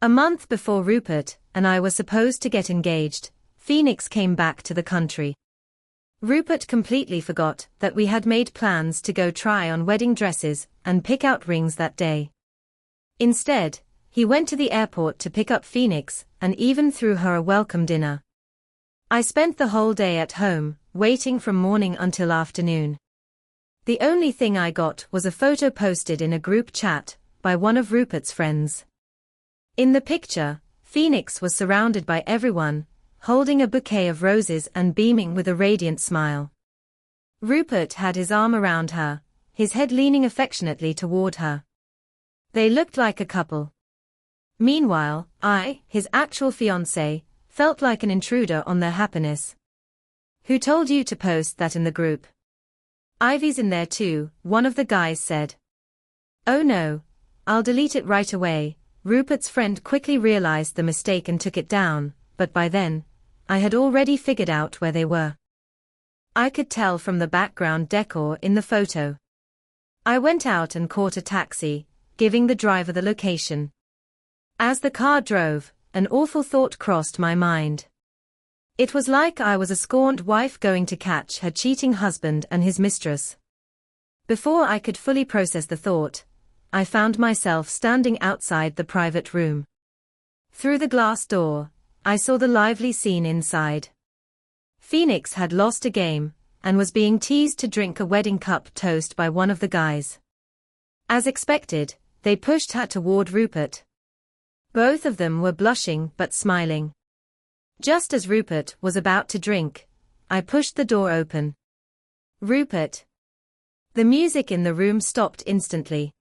A month before Rupert and I were supposed to get engaged, Phoenix came back to the country. Rupert completely forgot that we had made plans to go try on wedding dresses and pick out rings that day. Instead, he went to the airport to pick up Phoenix and even threw her a welcome dinner. I spent the whole day at home, waiting from morning until afternoon. The only thing I got was a photo posted in a group chat by one of Rupert's friends. In the picture, Phoenix was surrounded by everyone, holding a bouquet of roses and beaming with a radiant smile. Rupert had his arm around her, his head leaning affectionately toward her. They looked like a couple. Meanwhile, I, his actual fiancé, felt like an intruder on their happiness. "Who told you to post that in the group?" "Ivy's in there too," one of the guys said. "Oh no, I'll delete it right away." Rupert's friend quickly realized the mistake and took it down, but by then, I had already figured out where they were. I could tell from the background decor in the photo. I went out and caught a taxi, giving the driver the location. As the car drove, an awful thought crossed my mind. It was like I was a scorned wife going to catch her cheating husband and his mistress. Before I could fully process the thought, I found myself standing outside the private room. Through the glass door, I saw the lively scene inside. Phoenix had lost a game, and was being teased to drink a wedding cup toast by one of the guys. As expected, they pushed her toward Rupert. Both of them were blushing but smiling. Just as Rupert was about to drink, I pushed the door open. "Rupert." The music in the room stopped instantly.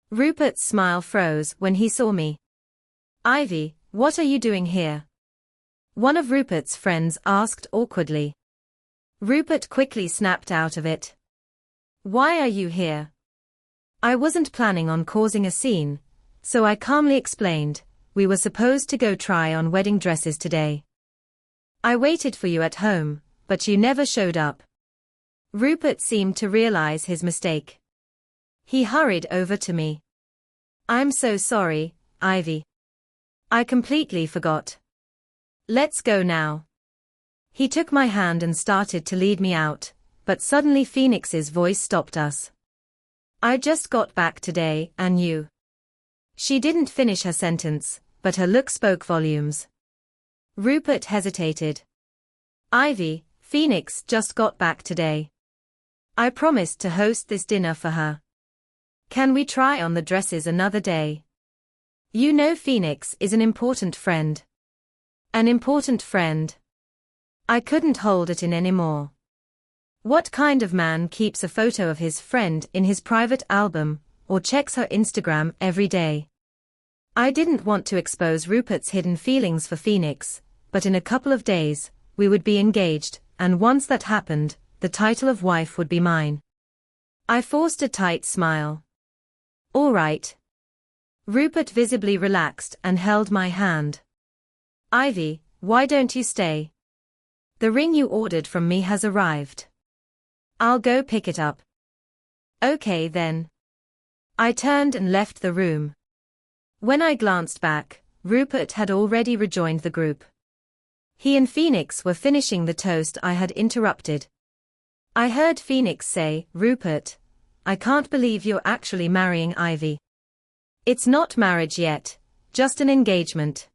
Rupert's smile froze when he saw me. "Ivy, what are you doing here?" one of Rupert's friends asked awkwardly. Rupert quickly snapped out of it. "Why are you here?" I wasn't planning on causing a scene, so I calmly explained, "We were supposed to go try on wedding dresses today. I waited for you at home, but you never showed up." Rupert seemed to realize his mistake. He hurried over to me. "I'm so sorry, Ivy. I completely forgot. Let's go now." He took my hand and started to lead me out, but suddenly Phoenix's voice stopped us. "I just got back today, and you..." She didn't finish her sentence, but her look spoke volumes. Rupert hesitated. "Ivy, Phoenix just got back today. I promised to host this dinner for her. Can we try on the dresses another day? You know Phoenix is an important friend." An important friend. I couldn't hold it in anymore. What kind of man keeps a photo of his friend in his private album, or checks her Instagram every day? I didn't want to expose Rupert's hidden feelings for Phoenix, but in a couple of days, we would be engaged, and once that happened, the title of wife would be mine. I forced a tight smile. "All right." Rupert visibly relaxed and held my hand. "Ivy, why don't you stay? The ring you ordered from me has arrived. I'll go pick it up." "Okay then." I turned and left the room. When I glanced back, Rupert had already rejoined the group. He and Phoenix were finishing the toast I had interrupted. I heard Phoenix say, "Rupert, I can't believe you're actually marrying Ivy." "It's not marriage yet, just an engagement."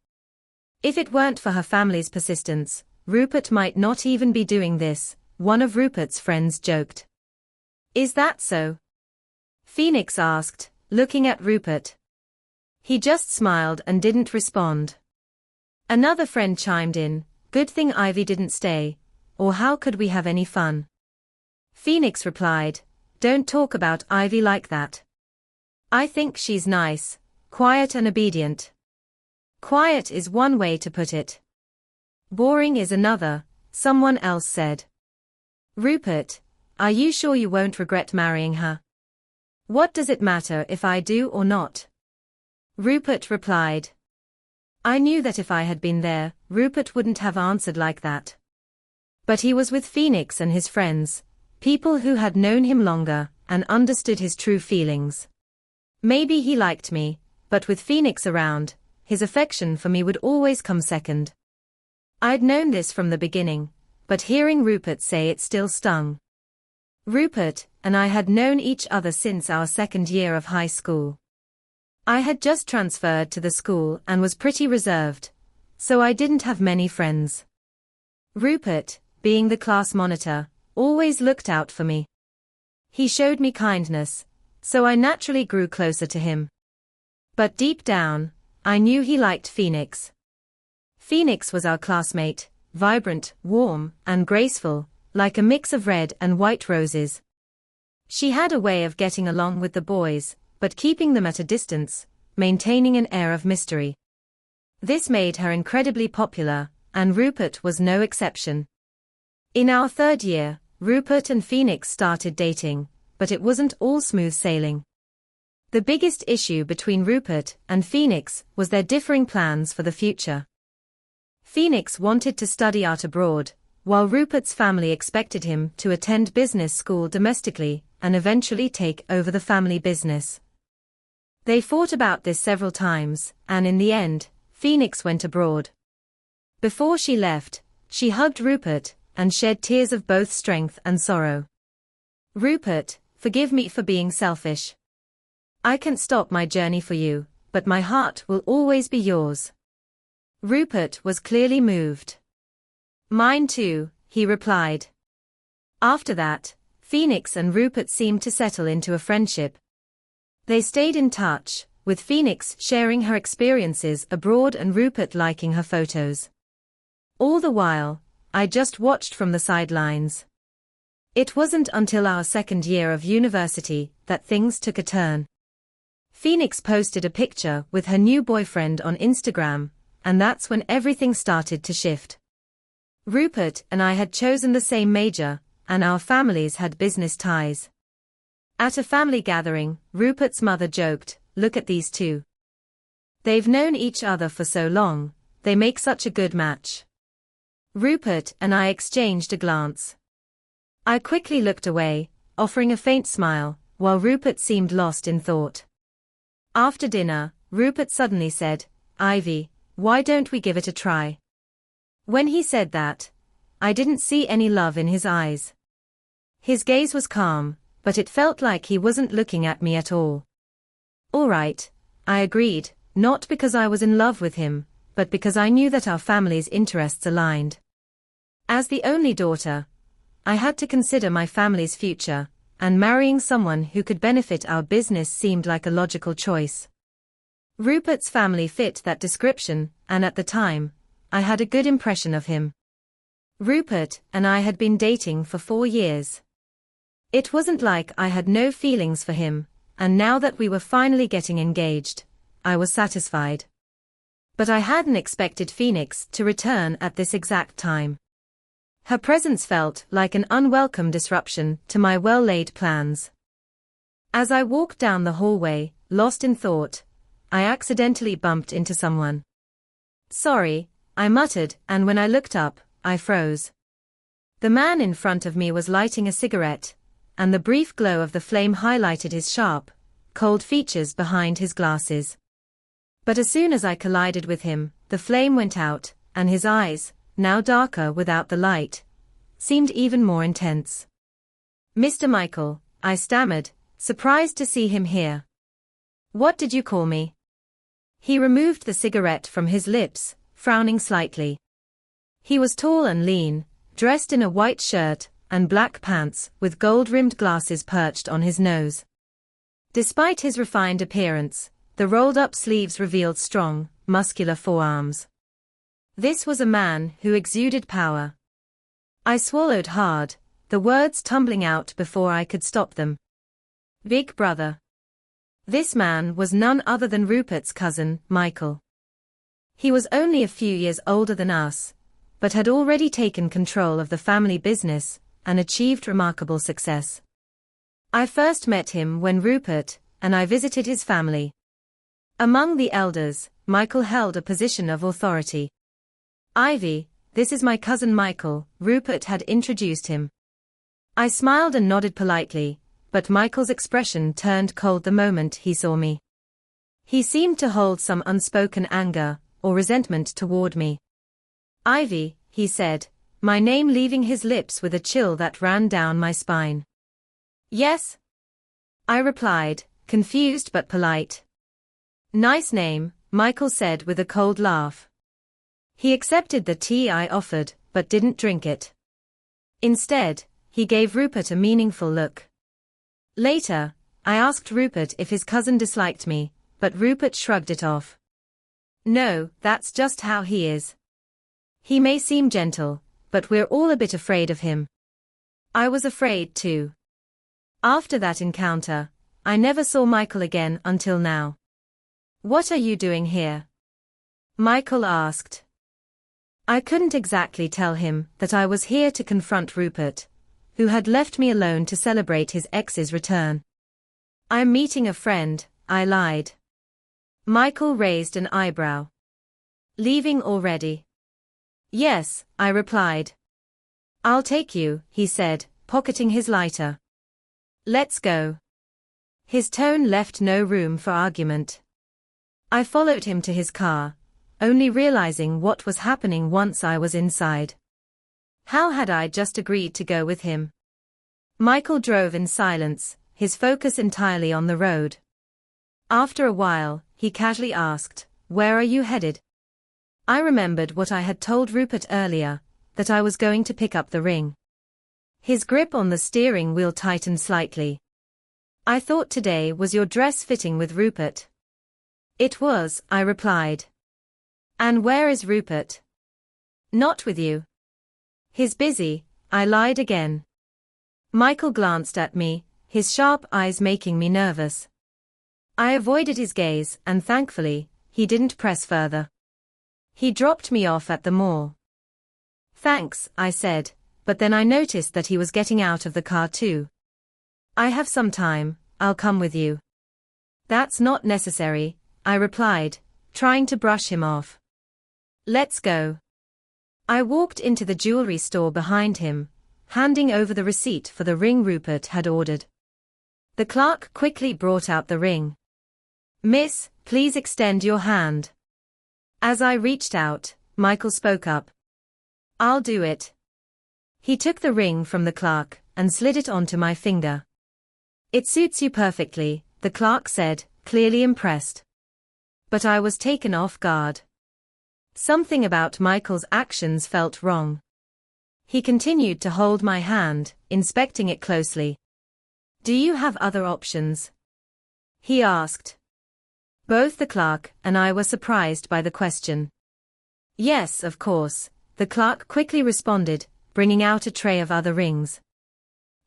If it weren't for her family's persistence, Rupert might not even be doing this, one of Rupert's friends joked. "Is that so?" Phoenix asked, looking at Rupert. He just smiled and didn't respond. Another friend chimed in, "Good thing Ivy didn't stay, or how could we have any fun?" Phoenix replied, "Don't talk about Ivy like that. I think she's nice, quiet and obedient." Quiet is one way to put it. Boring is another, someone else said. "Rupert, are you sure you won't regret marrying her?" "What does it matter if I do or not?" Rupert replied. I knew that if I had been there, Rupert wouldn't have answered like that. But he was with Phoenix and his friends, people who had known him longer and understood his true feelings. Maybe he liked me, but with Phoenix around, his affection for me would always come second. I'd known this from the beginning, but hearing Rupert say it still stung. Rupert and I had known each other since our second year of high school. I had just transferred to the school and was pretty reserved, so I didn't have many friends. Rupert, being the class monitor, always looked out for me. He showed me kindness, so I naturally grew closer to him. But deep down, I knew he liked Phoenix. Phoenix was our classmate, vibrant, warm, and graceful, like a mix of red and white roses. She had a way of getting along with the boys, but keeping them at a distance, maintaining an air of mystery. This made her incredibly popular, and Rupert was no exception. In our third year, Rupert and Phoenix started dating, but it wasn't all smooth sailing. The biggest issue between Rupert and Phoenix was their differing plans for the future. Phoenix wanted to study art abroad, while Rupert's family expected him to attend business school domestically and eventually take over the family business. They fought about this several times, and in the end, Phoenix went abroad. Before she left, she hugged Rupert and shed tears of both strength and sorrow. "Rupert, forgive me for being selfish. I can't stop my journey for you, but my heart will always be yours." Rupert was clearly moved. "Mine too," he replied. After that, Phoenix and Rupert seemed to settle into a friendship. They stayed in touch, with Phoenix sharing her experiences abroad and Rupert liking her photos. All the while, I just watched from the sidelines. It wasn't until our second year of university that things took a turn. Phoenix posted a picture with her new boyfriend on Instagram, and that's when everything started to shift. Rupert and I had chosen the same major, and our families had business ties. At a family gathering, Rupert's mother joked, "Look at these two. They've known each other for so long, they make such a good match." Rupert and I exchanged a glance. I quickly looked away, offering a faint smile, while Rupert seemed lost in thought. After dinner, Rupert suddenly said, "Ivy, why don't we give it a try?" When he said that, I didn't see any love in his eyes. His gaze was calm, but it felt like he wasn't looking at me at all. "All right," I agreed, not because I was in love with him, but because I knew that our family's interests aligned. As the only daughter, I had to consider my family's future, and marrying someone who could benefit our business seemed like a logical choice. Rupert's family fit that description, and at the time, I had a good impression of him. Rupert and I had been dating for 4 years. It wasn't like I had no feelings for him, and now that we were finally getting engaged, I was satisfied. But I hadn't expected Phoenix to return at this exact time. Her presence felt like an unwelcome disruption to my well-laid plans. As I walked down the hallway, lost in thought, I accidentally bumped into someone. "Sorry," I muttered, and when I looked up, I froze. The man in front of me was lighting a cigarette, and the brief glow of the flame highlighted his sharp, cold features behind his glasses. But as soon as I collided with him, the flame went out, and his eyes, now darker without the light, seemed even more intense. "Mr. Michael," I stammered, surprised to see him here. "What did you call me?" He removed the cigarette from his lips, frowning slightly. He was tall and lean, dressed in a white shirt and black pants with gold-rimmed glasses perched on his nose. Despite his refined appearance, the rolled-up sleeves revealed strong, muscular forearms. This was a man who exuded power. I swallowed hard, the words tumbling out before I could stop them. "Big brother." This man was none other than Rupert's cousin, Michael. He was only a few years older than us, but had already taken control of the family business and achieved remarkable success. I first met him when Rupert and I visited his family. Among the elders, Michael held a position of authority. "Ivy, this is my cousin Michael," Rupert had introduced him. I smiled and nodded politely, but Michael's expression turned cold the moment he saw me. He seemed to hold some unspoken anger or resentment toward me. Ivy, he said, my name leaving his lips with a chill that ran down my spine. Yes? I replied, confused but polite. Nice name, Michael said with a cold laugh. He accepted the tea I offered, but didn't drink it. Instead, he gave Rupert a meaningful look. Later, I asked Rupert if his cousin disliked me, but Rupert shrugged it off. No, that's just how he is. He may seem gentle, but we're all a bit afraid of him. I was afraid too. After that encounter, I never saw Michael again until now. What are you doing here? Michael asked. I couldn't exactly tell him that I was here to confront Rupert, who had left me alone to celebrate his ex's return. I'm meeting a friend, I lied. Michael raised an eyebrow. Leaving already? Yes, I replied. I'll take you, he said, pocketing his lighter. Let's go. His tone left no room for argument. I followed him to his car, only realizing what was happening once I was inside. How had I just agreed to go with him? Michael drove in silence, his focus entirely on the road. After a while, he casually asked, "Where are you headed?" I remembered what I had told Rupert earlier, that I was going to pick up the ring. His grip on the steering wheel tightened slightly. I thought today was your dress fitting with Rupert. It was, I replied. And where is Rupert? Not with you. He's busy, I lied again. Michael glanced at me, his sharp eyes making me nervous. I avoided his gaze and thankfully, he didn't press further. He dropped me off at the mall. Thanks, I said, but then I noticed that he was getting out of the car too. I have some time, I'll come with you. That's not necessary, I replied, trying to brush him off. Let's go. I walked into the jewelry store behind him, handing over the receipt for the ring Rupert had ordered. The clerk quickly brought out the ring. Miss, please extend your hand. As I reached out, Michael spoke up. I'll do it. He took the ring from the clerk and slid it onto my finger. It suits you perfectly, the clerk said, clearly impressed. But I was taken off guard. Something about Michael's actions felt wrong. He continued to hold my hand, inspecting it closely. Do you have other options? He asked. Both the clerk and I were surprised by the question. Yes, of course, the clerk quickly responded, bringing out a tray of other rings.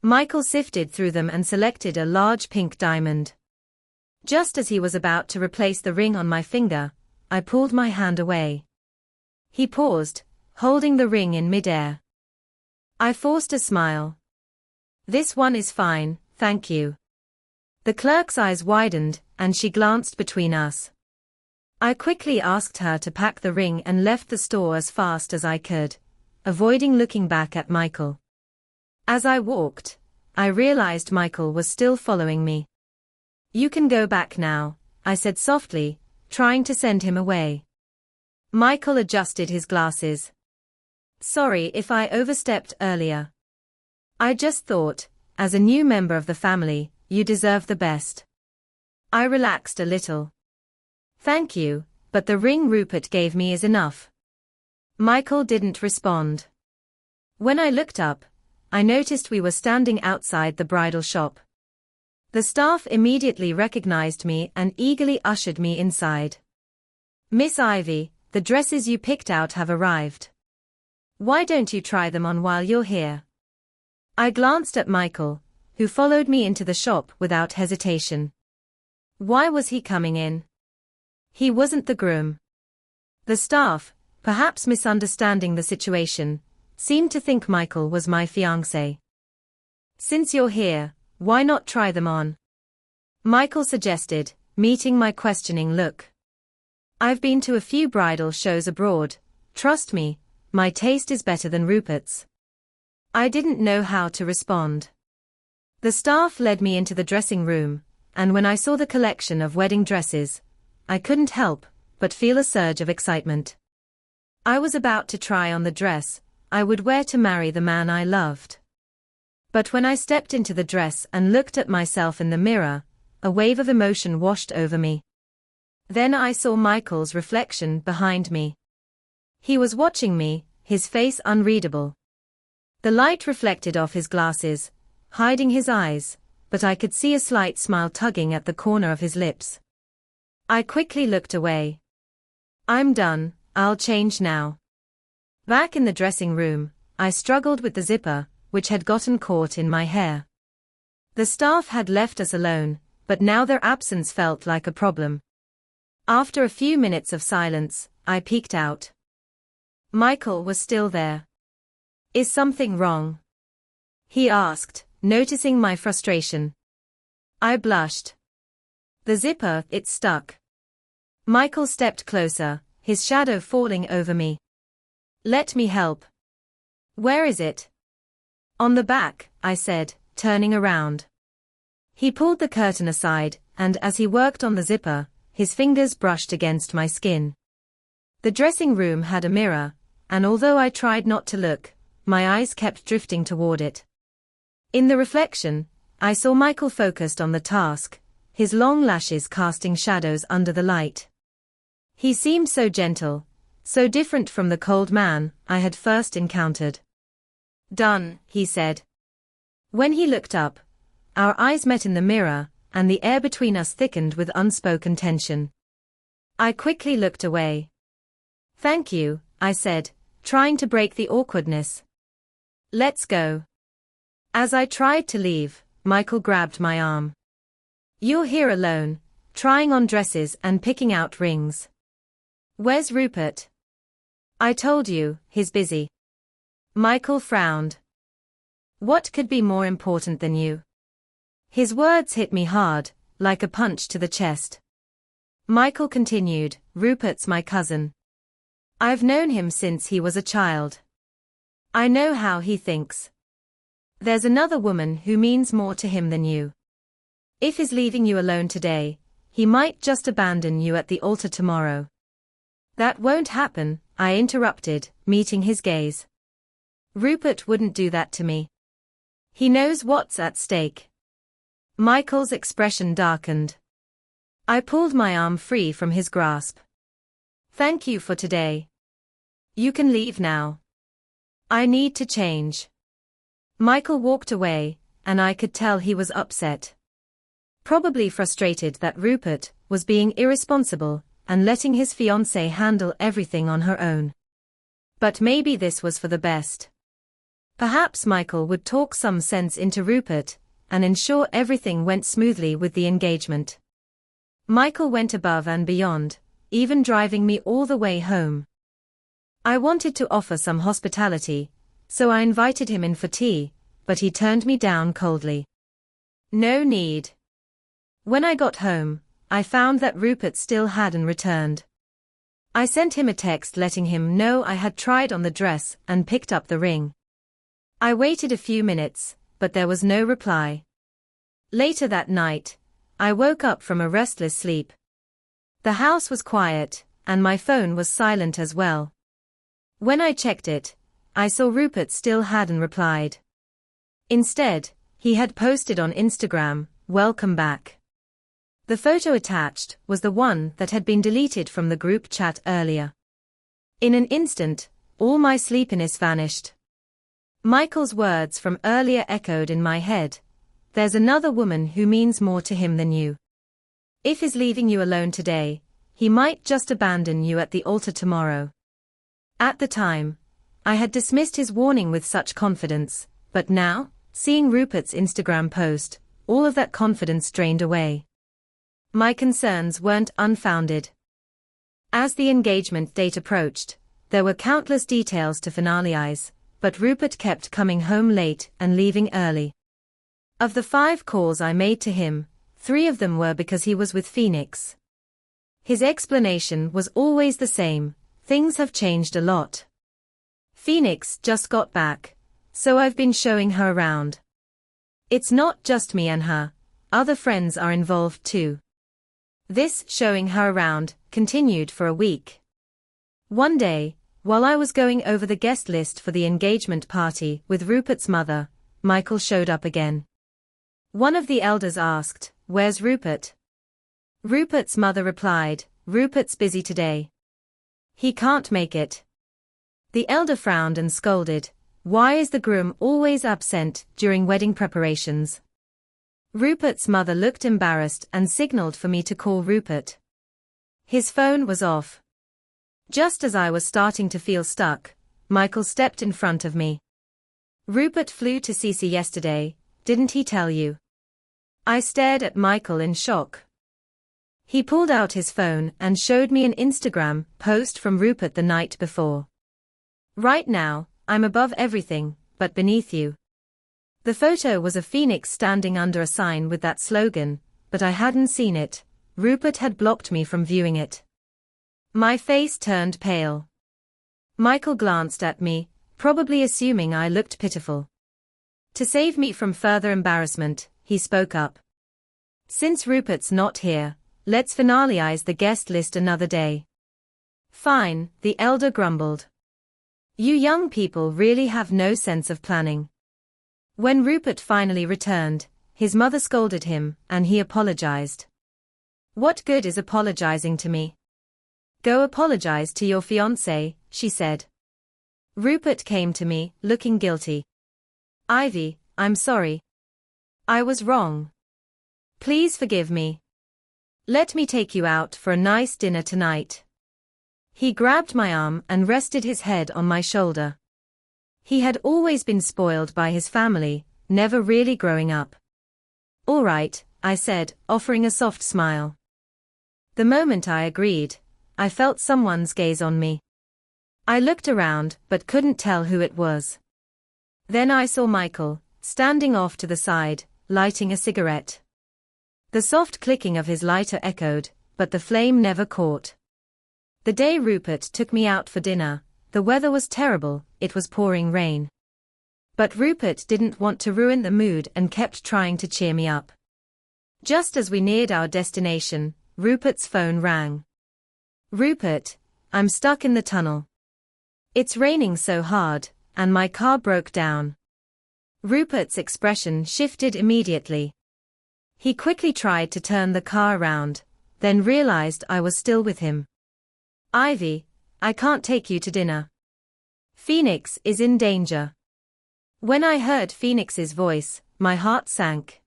Michael sifted through them and selected a large pink diamond. Just as he was about to replace the ring on my finger, I pulled my hand away. He paused, holding the ring in midair. I forced a smile. This one is fine, thank you. The clerk's eyes widened, and she glanced between us. I quickly asked her to pack the ring and left the store as fast as I could, avoiding looking back at Michael. As I walked, I realized Michael was still following me. You can go back now, I said softly, trying to send him away. Michael adjusted his glasses. Sorry if I overstepped earlier. I just thought, as a new member of the family, you deserve the best. I relaxed a little. Thank you, but the ring Rupert gave me is enough. Michael didn't respond. When I looked up, I noticed we were standing outside the bridal shop. The staff immediately recognized me and eagerly ushered me inside. Miss Ivy, the dresses you picked out have arrived. Why don't you try them on while you're here? I glanced at Michael, who followed me into the shop without hesitation. Why was he coming in? He wasn't the groom. The staff, perhaps misunderstanding the situation, seemed to think Michael was my fiancé. Since you're here, why not try them on? Michael suggested, meeting my questioning look. I've been to a few bridal shows abroad, trust me, my taste is better than Rupert's. I didn't know how to respond. The staff led me into the dressing room, and when I saw the collection of wedding dresses, I couldn't help but feel a surge of excitement. I was about to try on the dress I would wear to marry the man I loved. But when I stepped into the dress and looked at myself in the mirror, a wave of emotion washed over me. Then I saw Michael's reflection behind me. He was watching me, his face unreadable. The light reflected off his glasses, hiding his eyes, but I could see a slight smile tugging at the corner of his lips. I quickly looked away. I'm done, I'll change now. Back in the dressing room, I struggled with the zipper, which had gotten caught in my hair. The staff had left us alone, but now their absence felt like a problem. After a few minutes of silence, I peeked out. Michael was still there. Is something wrong? He asked, noticing my frustration. I blushed. The zipper, it stuck. Michael stepped closer, his shadow falling over me. Let me help. Where is it? On the back, I said, turning around. He pulled the curtain aside, and as he worked on the zipper, his fingers brushed against my skin. The dressing room had a mirror, and although I tried not to look, my eyes kept drifting toward it. In the reflection, I saw Michael focused on the task, his long lashes casting shadows under the light. He seemed so gentle, so different from the cold man I had first encountered. Done, he said. When he looked up, our eyes met in the mirror, and the air between us thickened with unspoken tension. I quickly looked away. Thank you, I said, trying to break the awkwardness. Let's go. As I tried to leave, Michael grabbed my arm. You're here alone, trying on dresses and picking out rings. Where's Rupert? I told you, he's busy. Michael frowned. What could be more important than you? His words hit me hard, like a punch to the chest. Michael continued, Rupert's my cousin. I've known him since he was a child. I know how he thinks. There's another woman who means more to him than you. If he's leaving you alone today, he might just abandon you at the altar tomorrow. That won't happen, I interrupted, meeting his gaze. Rupert wouldn't do that to me. He knows what's at stake. Michael's expression darkened. I pulled my arm free from his grasp. Thank you for today. You can leave now. I need to change. Michael walked away, and I could tell he was upset. Probably frustrated that Rupert was being irresponsible and letting his fiancé handle everything on her own. But maybe this was for the best. Perhaps Michael would talk some sense into Rupert and ensure everything went smoothly with the engagement. Michael went above and beyond, even driving me all the way home. I wanted to offer some hospitality, so I invited him in for tea, but he turned me down coldly. No need. When I got home, I found that Rupert still hadn't returned. I sent him a text letting him know I had tried on the dress and picked up the ring. I waited a few minutes, but there was no reply. Later that night, I woke up from a restless sleep. The house was quiet, and my phone was silent as well. When I checked it, I saw Rupert still hadn't replied. Instead, he had posted on Instagram, "Welcome back." The photo attached was the one that had been deleted from the group chat earlier. In an instant, all my sleepiness vanished. Michael's words from earlier echoed in my head. There's another woman who means more to him than you. If he's leaving you alone today, he might just abandon you at the altar tomorrow. At the time, I had dismissed his warning with such confidence, but now, seeing Rupert's Instagram post, all of that confidence drained away. My concerns weren't unfounded. As the engagement date approached, there were countless details to finalize, but Rupert kept coming home late and leaving early. Of the 5 calls I made to him, 3 of them were because he was with Phoenix. His explanation was always the same: things have changed a lot. Phoenix just got back, so I've been showing her around. It's not just me and her, other friends are involved too. This showing her around continued for a week. One day, while I was going over the guest list for the engagement party with Rupert's mother, Michael showed up again. One of the elders asked, "Where's Rupert?" Rupert's mother replied, "Rupert's busy today. He can't make it." The elder frowned and scolded, "Why is the groom always absent during wedding preparations?" Rupert's mother looked embarrassed and signaled for me to call Rupert. His phone was off. Just as I was starting to feel stuck, Michael stepped in front of me. "Rupert flew to Sisi yesterday, didn't he tell you?" I stared at Michael in shock. He pulled out his phone and showed me an Instagram post from Rupert the night before. "Right now, I'm above everything, but beneath you." The photo was a phoenix standing under a sign with that slogan, but I hadn't seen it. Rupert had blocked me from viewing it. My face turned pale. Michael glanced at me, probably assuming I looked pitiful. To save me from further embarrassment, he spoke up. "Since Rupert's not here, let's finalize the guest list another day." "Fine," the elder grumbled. "You young people really have no sense of planning." When Rupert finally returned, his mother scolded him, and he apologized. "What good is apologizing to me?" "Go apologize to your fiancé," she said. Rupert came to me, looking guilty. "Ivy, I'm sorry. I was wrong. Please forgive me. Let me take you out for a nice dinner tonight." He grabbed my arm and rested his head on my shoulder. He had always been spoiled by his family, never really growing up. "All right," I said, offering a soft smile. The moment I agreed, I felt someone's gaze on me. I looked around but couldn't tell who it was. Then I saw Michael, standing off to the side, lighting a cigarette. The soft clicking of his lighter echoed, but the flame never caught. The day Rupert took me out for dinner, the weather was terrible, it was pouring rain. But Rupert didn't want to ruin the mood and kept trying to cheer me up. Just as we neared our destination, Rupert's phone rang. "Rupert, I'm stuck in the tunnel. It's raining so hard, and my car broke down." Rupert's expression shifted immediately. He quickly tried to turn the car around, then realized I was still with him. "Ivy, I can't take you to dinner. Phoenix is in danger." When I heard Phoenix's voice, my heart sank.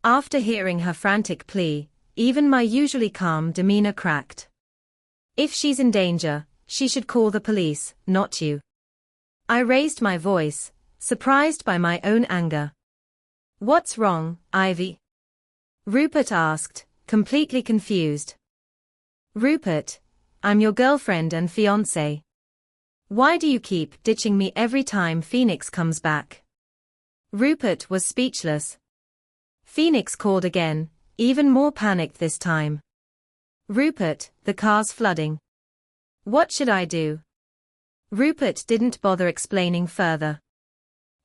After hearing her frantic plea, even my usually calm demeanor cracked. "If she's in danger, she should call the police, not you." I raised my voice, surprised by my own anger. "What's wrong, Ivy?" Rupert asked, completely confused. "Rupert, I'm your girlfriend and fiancé. Why do you keep ditching me every time Phoenix comes back?" Rupert was speechless. Phoenix called again, even more panicked this time. "Rupert, the car's flooding. What should I do?" Rupert didn't bother explaining further.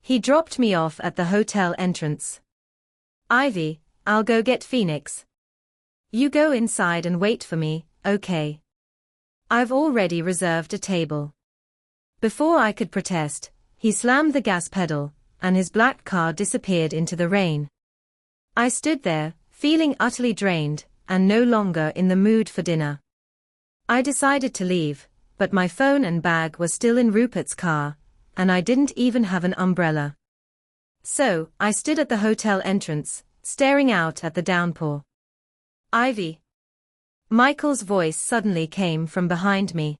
He dropped me off at the hotel entrance. "Ivy, I'll go get Phoenix. You go inside and wait for me, okay? I've already reserved a table." Before I could protest, he slammed the gas pedal, and his black car disappeared into the rain. I stood there, feeling utterly drained, and no longer in the mood for dinner. I decided to leave, but my phone and bag were still in Rupert's car, and I didn't even have an umbrella. So, I stood at the hotel entrance, staring out at the downpour. "Ivy." Michael's voice suddenly came from behind me.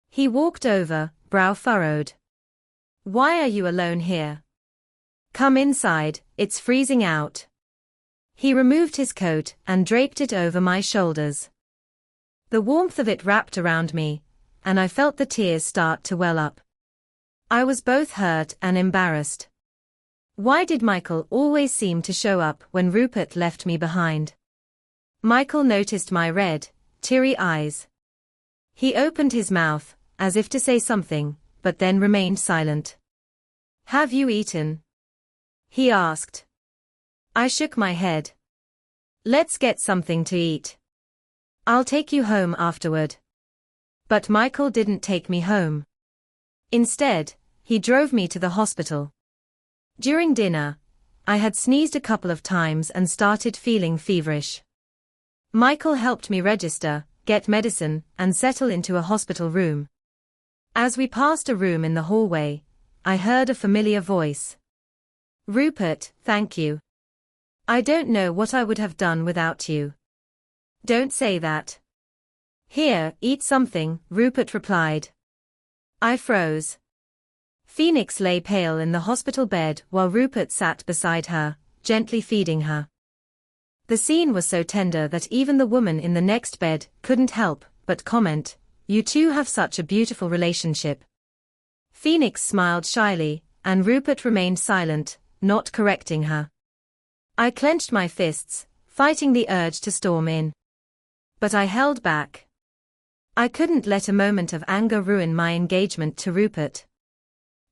He walked over, brow furrowed. "Why are you alone here? Come inside, it's freezing out." He removed his coat and draped it over my shoulders. The warmth of it wrapped around me, and I felt the tears start to well up. I was both hurt and embarrassed. Why did Michael always seem to show up when Rupert left me behind? Michael noticed my red, teary eyes. He opened his mouth, as if to say something, but then remained silent. "Have you eaten?" he asked. I shook my head. "Let's get something to eat." I'll take you home afterward. But Michael didn't take me home. Instead, he drove me to the hospital. During dinner, I had sneezed a couple of times and started feeling feverish. Michael helped me register, get medicine, and settle into a hospital room. As we passed a room in the hallway, I heard a familiar voice. "Rupert, thank you. I don't know what I would have done without you." "Don't say that." "Here, eat something," Rupert replied. I froze. Phoenix lay pale in the hospital bed while Rupert sat beside her, gently feeding her. The scene was so tender that even the woman in the next bed couldn't help but comment, "You two have such a beautiful relationship." Phoenix smiled shyly, and Rupert remained silent, not correcting her. I clenched my fists, fighting the urge to storm in. But I held back. I couldn't let a moment of anger ruin my engagement to Rupert.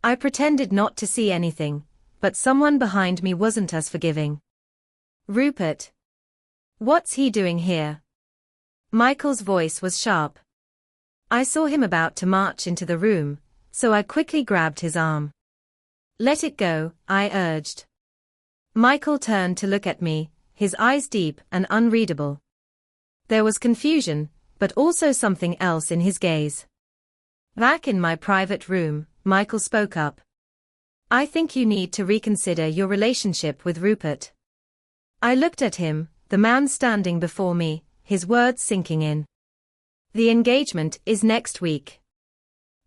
I pretended not to see anything, but someone behind me wasn't as forgiving. "Rupert. What's he doing here?" Michael's voice was sharp. I saw him about to march into the room, so I quickly grabbed his arm. "Let it go," I urged. Michael turned to look at me, his eyes deep and unreadable. There was confusion, but also something else in his gaze. Back in my private room, Michael spoke up. "I think you need to reconsider your relationship with Rupert." I looked at him, the man standing before me, his words sinking in. "The engagement is next week.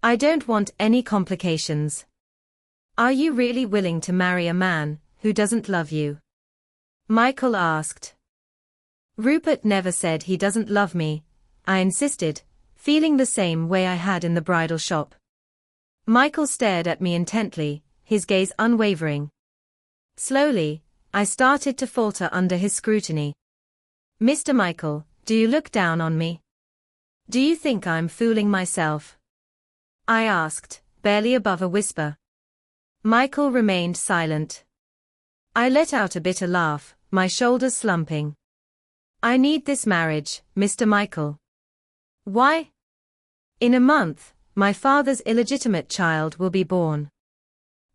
I don't want any complications. Are you really willing to marry a man who doesn't love you?" Michael asked. "Rupert never said he doesn't love me," I insisted, feeling the same way I had in the bridal shop. Michael stared at me intently, his gaze unwavering. Slowly, I started to falter under his scrutiny. "Mr. Michael, do you look down on me? Do you think I'm fooling myself?" I asked, barely above a whisper. Michael remained silent. I let out a bitter laugh, my shoulders slumping. "I need this marriage, Mr. Michael." "Why?" "In a month, my father's illegitimate child will be born."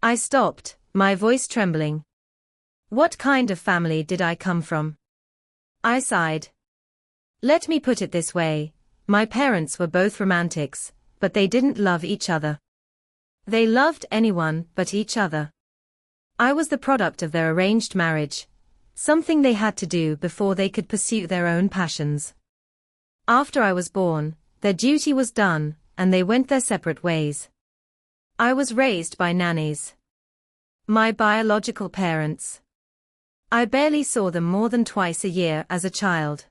I stopped, my voice trembling. What kind of family did I come from? I sighed. "Let me put it this way, my parents were both romantics, but they didn't love each other. They loved anyone but each other. I was the product of their arranged marriage, something they had to do before they could pursue their own passions. After I was born, their duty was done, and they went their separate ways. I was raised by nannies. My biological parents. I barely saw them more than twice a year as a child.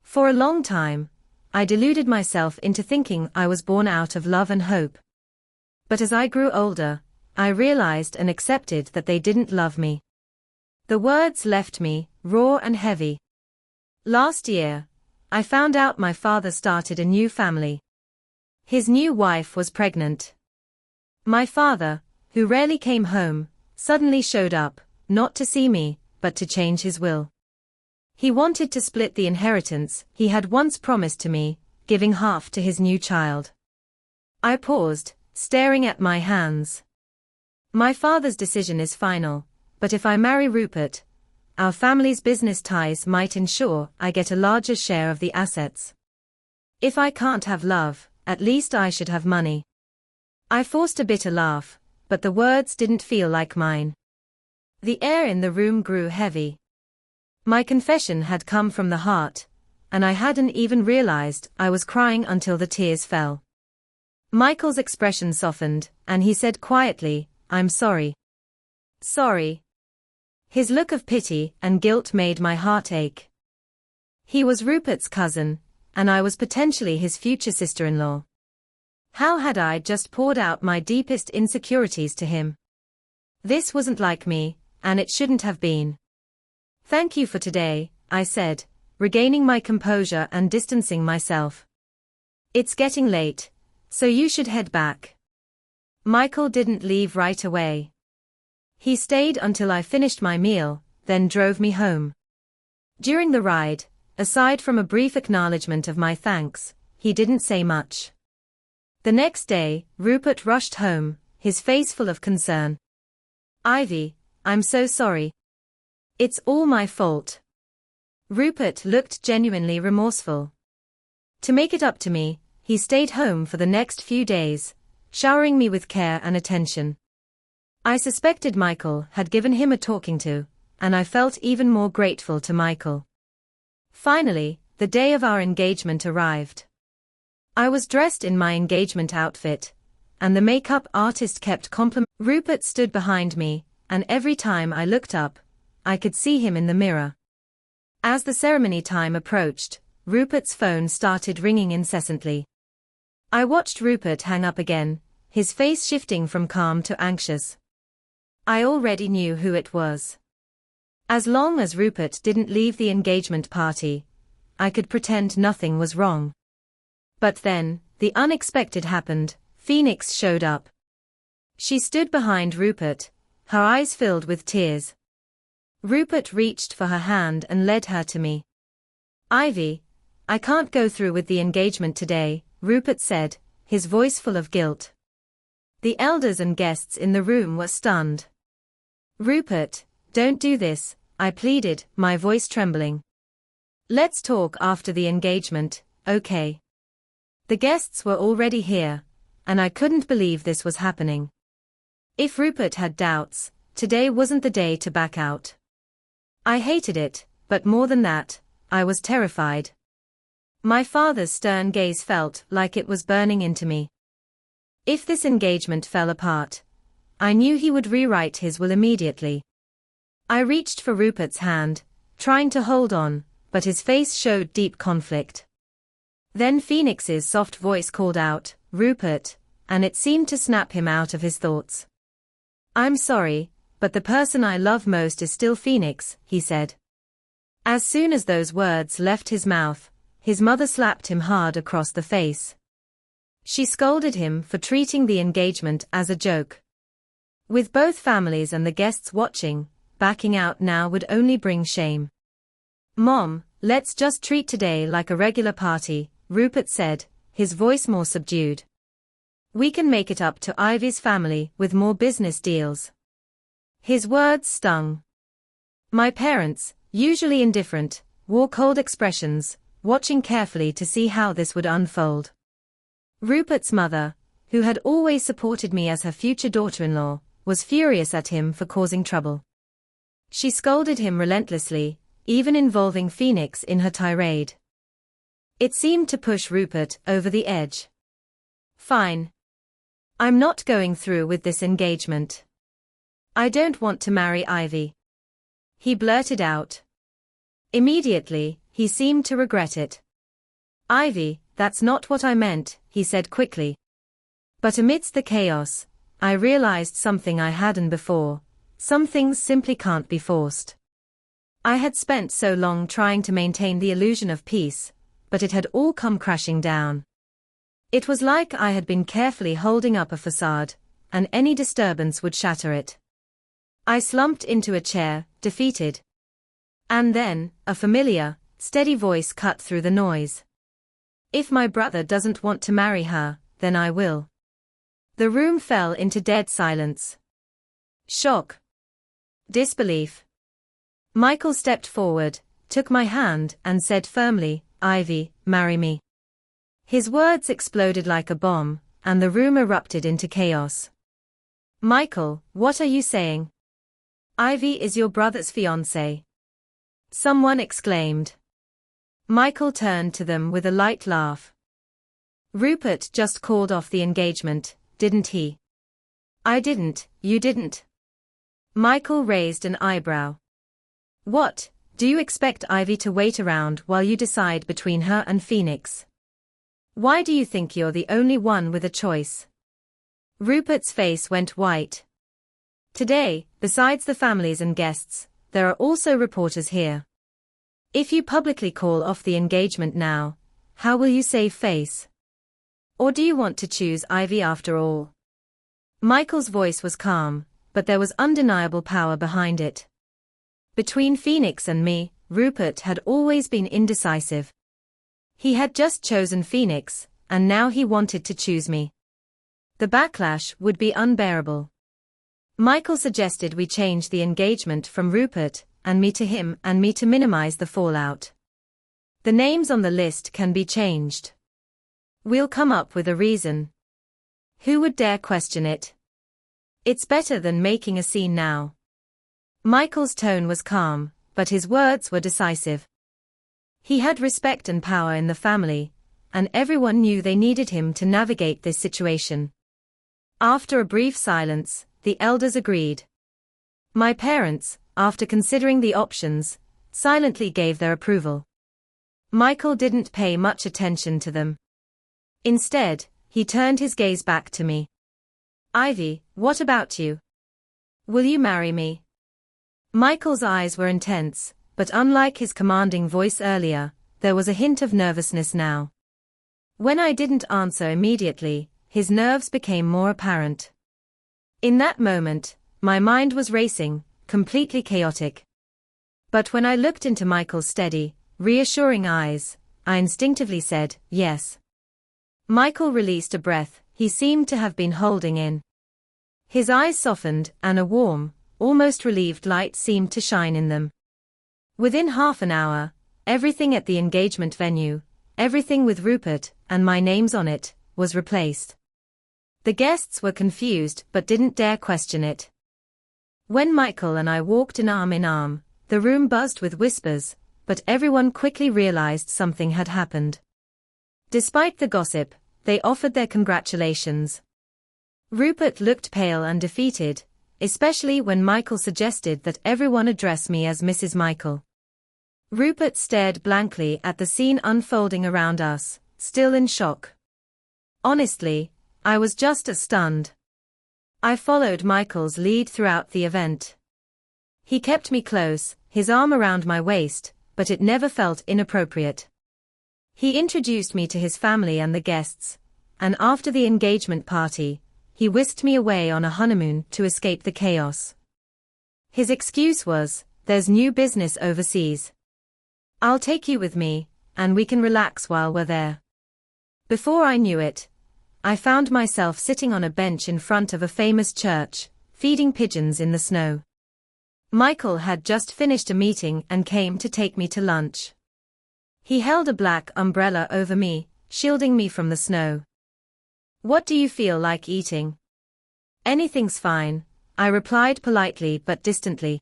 For a long time, I deluded myself into thinking I was born out of love and hope. But as I grew older, I realized and accepted that they didn't love me. The words left me, raw and heavy. Last year, I found out my father started a new family. His new wife was pregnant. My father, who rarely came home, suddenly showed up, not to see me, but to change his will. He wanted to split the inheritance he had once promised to me, giving half to his new child. I paused, staring at my hands. My father's decision is final, but if I marry Rupert, our family's business ties might ensure I get a larger share of the assets. If I can't have love, at least I should have money. I forced a bitter laugh, but the words didn't feel like mine. The air in the room grew heavy. My confession had come from the heart, and I hadn't even realized I was crying until the tears fell. Michael's expression softened, and he said quietly, "I'm sorry." Sorry. His look of pity and guilt made my heart ache. He was Rupert's cousin, and I was potentially his future sister-in-law. How had I just poured out my deepest insecurities to him? This wasn't like me, and it shouldn't have been. "Thank you for today," I said, regaining my composure and distancing myself. "It's getting late, so you should head back." Michael didn't leave right away. He stayed until I finished my meal, then drove me home. During the ride, aside from a brief acknowledgement of my thanks, he didn't say much. The next day, Rupert rushed home, his face full of concern. "Ivy, I'm so sorry. It's all my fault." Rupert looked genuinely remorseful. To make it up to me, he stayed home for the next few days, showering me with care and attention. I suspected Michael had given him a talking to, and I felt even more grateful to Michael. Finally, the day of our engagement arrived. I was dressed in my engagement outfit, and the makeup artist kept complimenting. Rupert stood behind me, and every time I looked up, I could see him in the mirror. As the ceremony time approached, Rupert's phone started ringing incessantly. I watched Rupert hang up again, his face shifting from calm to anxious. I already knew who it was. As long as Rupert didn't leave the engagement party, I could pretend nothing was wrong. But then, the unexpected happened. Phoenix showed up. She stood behind Rupert, her eyes filled with tears. Rupert reached for her hand and led her to me. "Ivy, I can't go through with the engagement today," Rupert said, his voice full of guilt. The elders and guests in the room were stunned. "Rupert, don't do this," I pleaded, my voice trembling. "Let's talk after the engagement, okay?" The guests were already here, and I couldn't believe this was happening. If Rupert had doubts, today wasn't the day to back out. I hated it, but more than that, I was terrified. My father's stern gaze felt like it was burning into me. If this engagement fell apart, I knew he would rewrite his will immediately. I reached for Rupert's hand, trying to hold on, but his face showed deep conflict. Then Phoenix's soft voice called out, "Rupert," and it seemed to snap him out of his thoughts. "I'm sorry, but the person I love most is still Phoenix," he said. As soon as those words left his mouth, his mother slapped him hard across the face. She scolded him for treating the engagement as a joke. With both families and the guests watching, backing out now would only bring shame. "Mom, let's just treat today like a regular party," Rupert said, his voice more subdued. "We can make it up to Ivy's family with more business deals." His words stung. My parents, usually indifferent, wore cold expressions, watching carefully to see how this would unfold. Rupert's mother, who had always supported me as her future daughter-in-law, was furious at him for causing trouble. She scolded him relentlessly, even involving Phoenix in her tirade. It seemed to push Rupert over the edge. "Fine. I'm not going through with this engagement. I don't want to marry Ivy," he blurted out. Immediately, he seemed to regret it. "Ivy, that's not what I meant," he said quickly. But amidst the chaos, I realized something I hadn't before: some things simply can't be forced. I had spent so long trying to maintain the illusion of peace, but it had all come crashing down. It was like I had been carefully holding up a facade, and any disturbance would shatter it. I slumped into a chair, defeated. And then, a familiar, steady voice cut through the noise. "If my brother doesn't want to marry her, then I will." The room fell into dead silence. Shock. Disbelief. Michael stepped forward, took my hand, and said firmly, "Ivy, marry me." His words exploded like a bomb, and the room erupted into chaos. "Michael, what are you saying? Ivy is your brother's fiancé," someone exclaimed. Michael turned to them with a light laugh. "Rupert just called off the engagement, didn't he?" "I didn't, you didn't." Michael raised an eyebrow. "What, do you expect Ivy to wait around while you decide between her and Phoenix? Why do you think you're the only one with a choice?" Rupert's face went white. "Today, besides the families and guests, there are also reporters here. If you publicly call off the engagement now, how will you save face? Or do you want to choose Ivy after all?" Michael's voice was calm, but there was undeniable power behind it. "Between Phoenix and me, Rupert had always been indecisive. He had just chosen Phoenix, and now he wanted to choose me. The backlash would be unbearable. Michael suggested we change the engagement from Rupert and me to him and me to minimize the fallout. The names on the list can be changed. We'll come up with a reason. Who would dare question it? It's better than making a scene now. Michael's tone was calm, but his words were decisive. He had respect and power in the family, and everyone knew they needed him to navigate this situation. After a brief silence, the elders agreed. My parents, after considering the options, silently gave their approval. Michael didn't pay much attention to them. Instead, he turned his gaze back to me. Ivy, what about you? Will you marry me? Michael's eyes were intense, but unlike his commanding voice earlier, there was a hint of nervousness now. When I didn't answer immediately, his nerves became more apparent. In that moment, my mind was racing, completely chaotic. But when I looked into Michael's steady, reassuring eyes, I instinctively said, yes. Michael released a breath he seemed to have been holding in. His eyes softened, and a warm, almost relieved light seemed to shine in them. Within half an hour, everything at the engagement venue, everything with Rupert and my names on it, was replaced. The guests were confused but didn't dare question it. When Michael and I walked in arm, the room buzzed with whispers, but everyone quickly realized something had happened. Despite the gossip, they offered their congratulations. Rupert looked pale and defeated, especially when Michael suggested that everyone address me as Mrs. Michael. Rupert stared blankly at the scene unfolding around us, still in shock. Honestly, I was just as stunned. I followed Michael's lead throughout the event. He kept me close, his arm around my waist, but it never felt inappropriate. He introduced me to his family and the guests, and after the engagement party, he whisked me away on a honeymoon to escape the chaos. His excuse was, there's new business overseas. I'll take you with me, and we can relax while we're there. Before I knew it, I found myself sitting on a bench in front of a famous church, feeding pigeons in the snow. Michael had just finished a meeting and came to take me to lunch. He held a black umbrella over me, shielding me from the snow. What do you feel like eating? Anything's fine, I replied politely but distantly.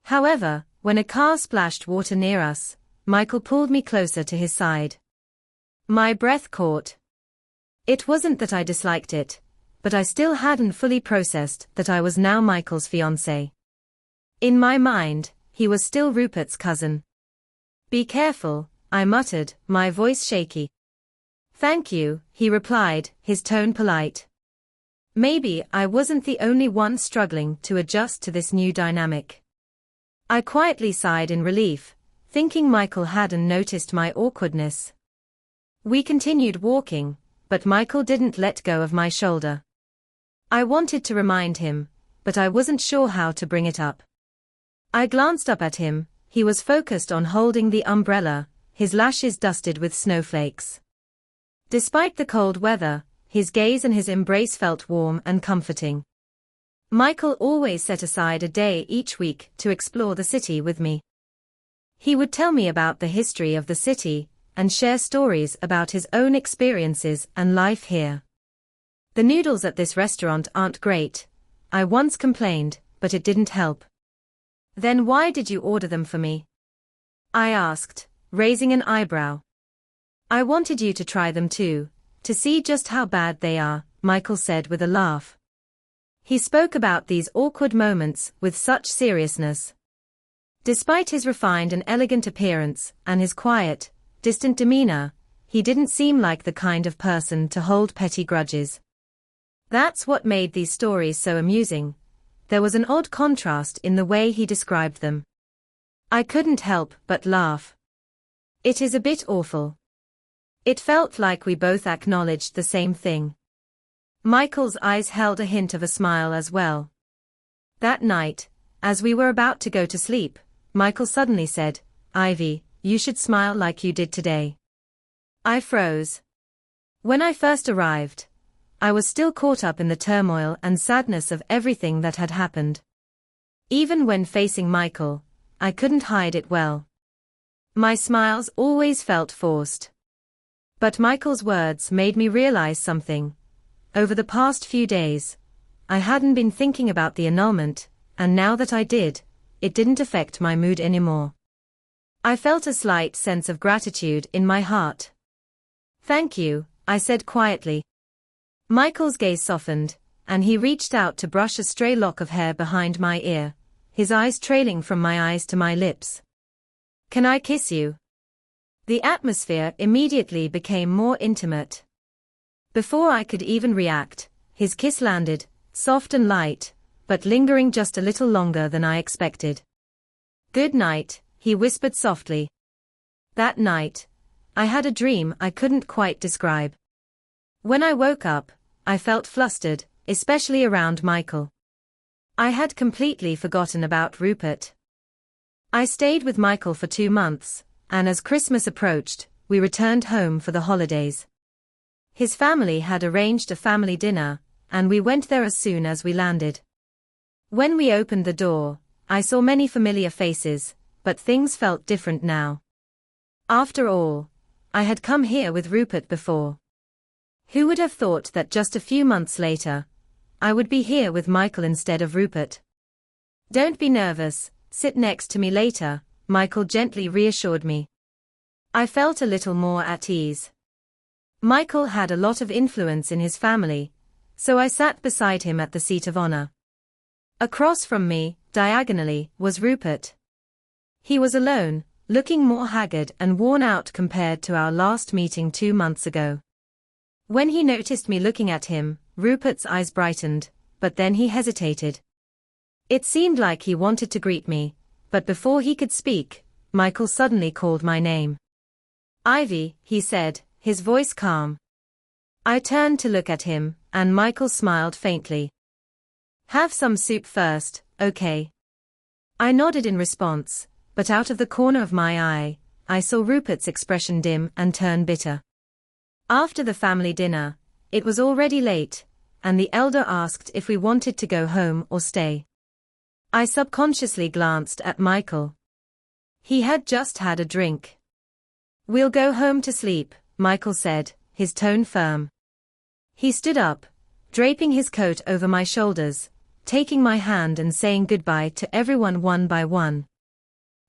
However, when a car splashed water near us, Michael pulled me closer to his side. My breath caught. It wasn't that I disliked it, but I still hadn't fully processed that I was now Michael's fiancé. In my mind, he was still Rupert's cousin. Be careful, I muttered, my voice shaky. Thank you, he replied, his tone polite. Maybe I wasn't the only one struggling to adjust to this new dynamic. I quietly sighed in relief, thinking Michael hadn't noticed my awkwardness. We continued walking, but Michael didn't let go of my shoulder. I wanted to remind him, but I wasn't sure how to bring it up. I glanced up at him, he was focused on holding the umbrella, his lashes dusted with snowflakes. Despite the cold weather, his gaze and his embrace felt warm and comforting. Michael always set aside a day each week to explore the city with me. He would tell me about the history of the city, and share stories about his own experiences and life here. The noodles at this restaurant aren't great, I once complained, but it didn't help. Then why did you order them for me? I asked, raising an eyebrow. I wanted you to try them too, to see just how bad they are, Michael said with a laugh. He spoke about these awkward moments with such seriousness. Despite his refined and elegant appearance and his quiet, distant demeanor, he didn't seem like the kind of person to hold petty grudges. That's what made these stories so amusing. There was an odd contrast in the way he described them. I couldn't help but laugh. It is a bit awful. It felt like we both acknowledged the same thing. Michael's eyes held a hint of a smile as well. That night, as we were about to go to sleep, Michael suddenly said, Ivy, you should smile like you did today. I froze. When I first arrived, I was still caught up in the turmoil and sadness of everything that had happened. Even when facing Michael, I couldn't hide it well. My smiles always felt forced. But Michael's words made me realize something. Over the past few days, I hadn't been thinking about the annulment, and now that I did, it didn't affect my mood anymore. I felt a slight sense of gratitude in my heart. "Thank you," I said quietly. Michael's gaze softened, and he reached out to brush a stray lock of hair behind my ear, his eyes trailing from my eyes to my lips. "Can I kiss you?" The atmosphere immediately became more intimate. Before I could even react, his kiss landed, soft and light, but lingering just a little longer than I expected. "Good night," he whispered softly. That night, I had a dream I couldn't quite describe. When I woke up, I felt flustered, especially around Michael. I had completely forgotten about Rupert. I stayed with Michael for 2 months, and as Christmas approached, we returned home for the holidays. His family had arranged a family dinner, and we went there as soon as we landed. When we opened the door, I saw many familiar faces, but things felt different now. After all, I had come here with Rupert before. Who would have thought that just a few months later, I would be here with Michael instead of Rupert? "Don't be nervous, sit next to me later," Michael gently reassured me. I felt a little more at ease. Michael had a lot of influence in his family, so I sat beside him at the seat of honor. Across from me, diagonally, was Rupert. He was alone, looking more haggard and worn out compared to our last meeting 2 months ago. When he noticed me looking at him, Rupert's eyes brightened, but then he hesitated. It seemed like he wanted to greet me, but before he could speak, Michael suddenly called my name. "Ivy," he said, his voice calm. I turned to look at him, and Michael smiled faintly. "Have some soup first, okay?" I nodded in response, but out of the corner of my eye, I saw Rupert's expression dim and turn bitter. After the family dinner, it was already late, and the elder asked if we wanted to go home or stay. I subconsciously glanced at Michael. He had just had a drink. "We'll go home to sleep," Michael said, his tone firm. He stood up, draping his coat over my shoulders, taking my hand and saying goodbye to everyone one by one.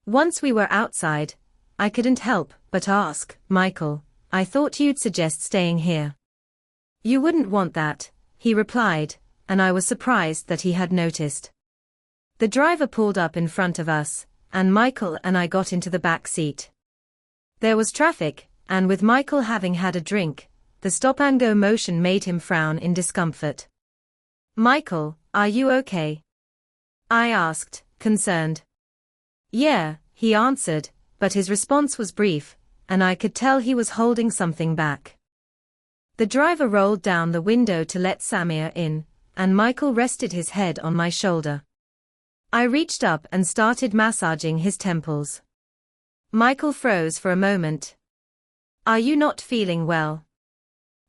Once we were outside, I couldn't help but ask, "Michael, I thought you'd suggest staying here." "You wouldn't want that," he replied, and I was surprised that he had noticed. The driver pulled up in front of us, and Michael and I got into the back seat. There was traffic, and with Michael having had a drink, the stop-and-go motion made him frown in discomfort. "Michael, are you okay?" I asked, concerned. "Yeah," he answered, but his response was brief, and I could tell he was holding something back. The driver rolled down the window to let Samir in, and Michael rested his head on my shoulder. I reached up and started massaging his temples. Michael froze for a moment. "Are you not feeling well?"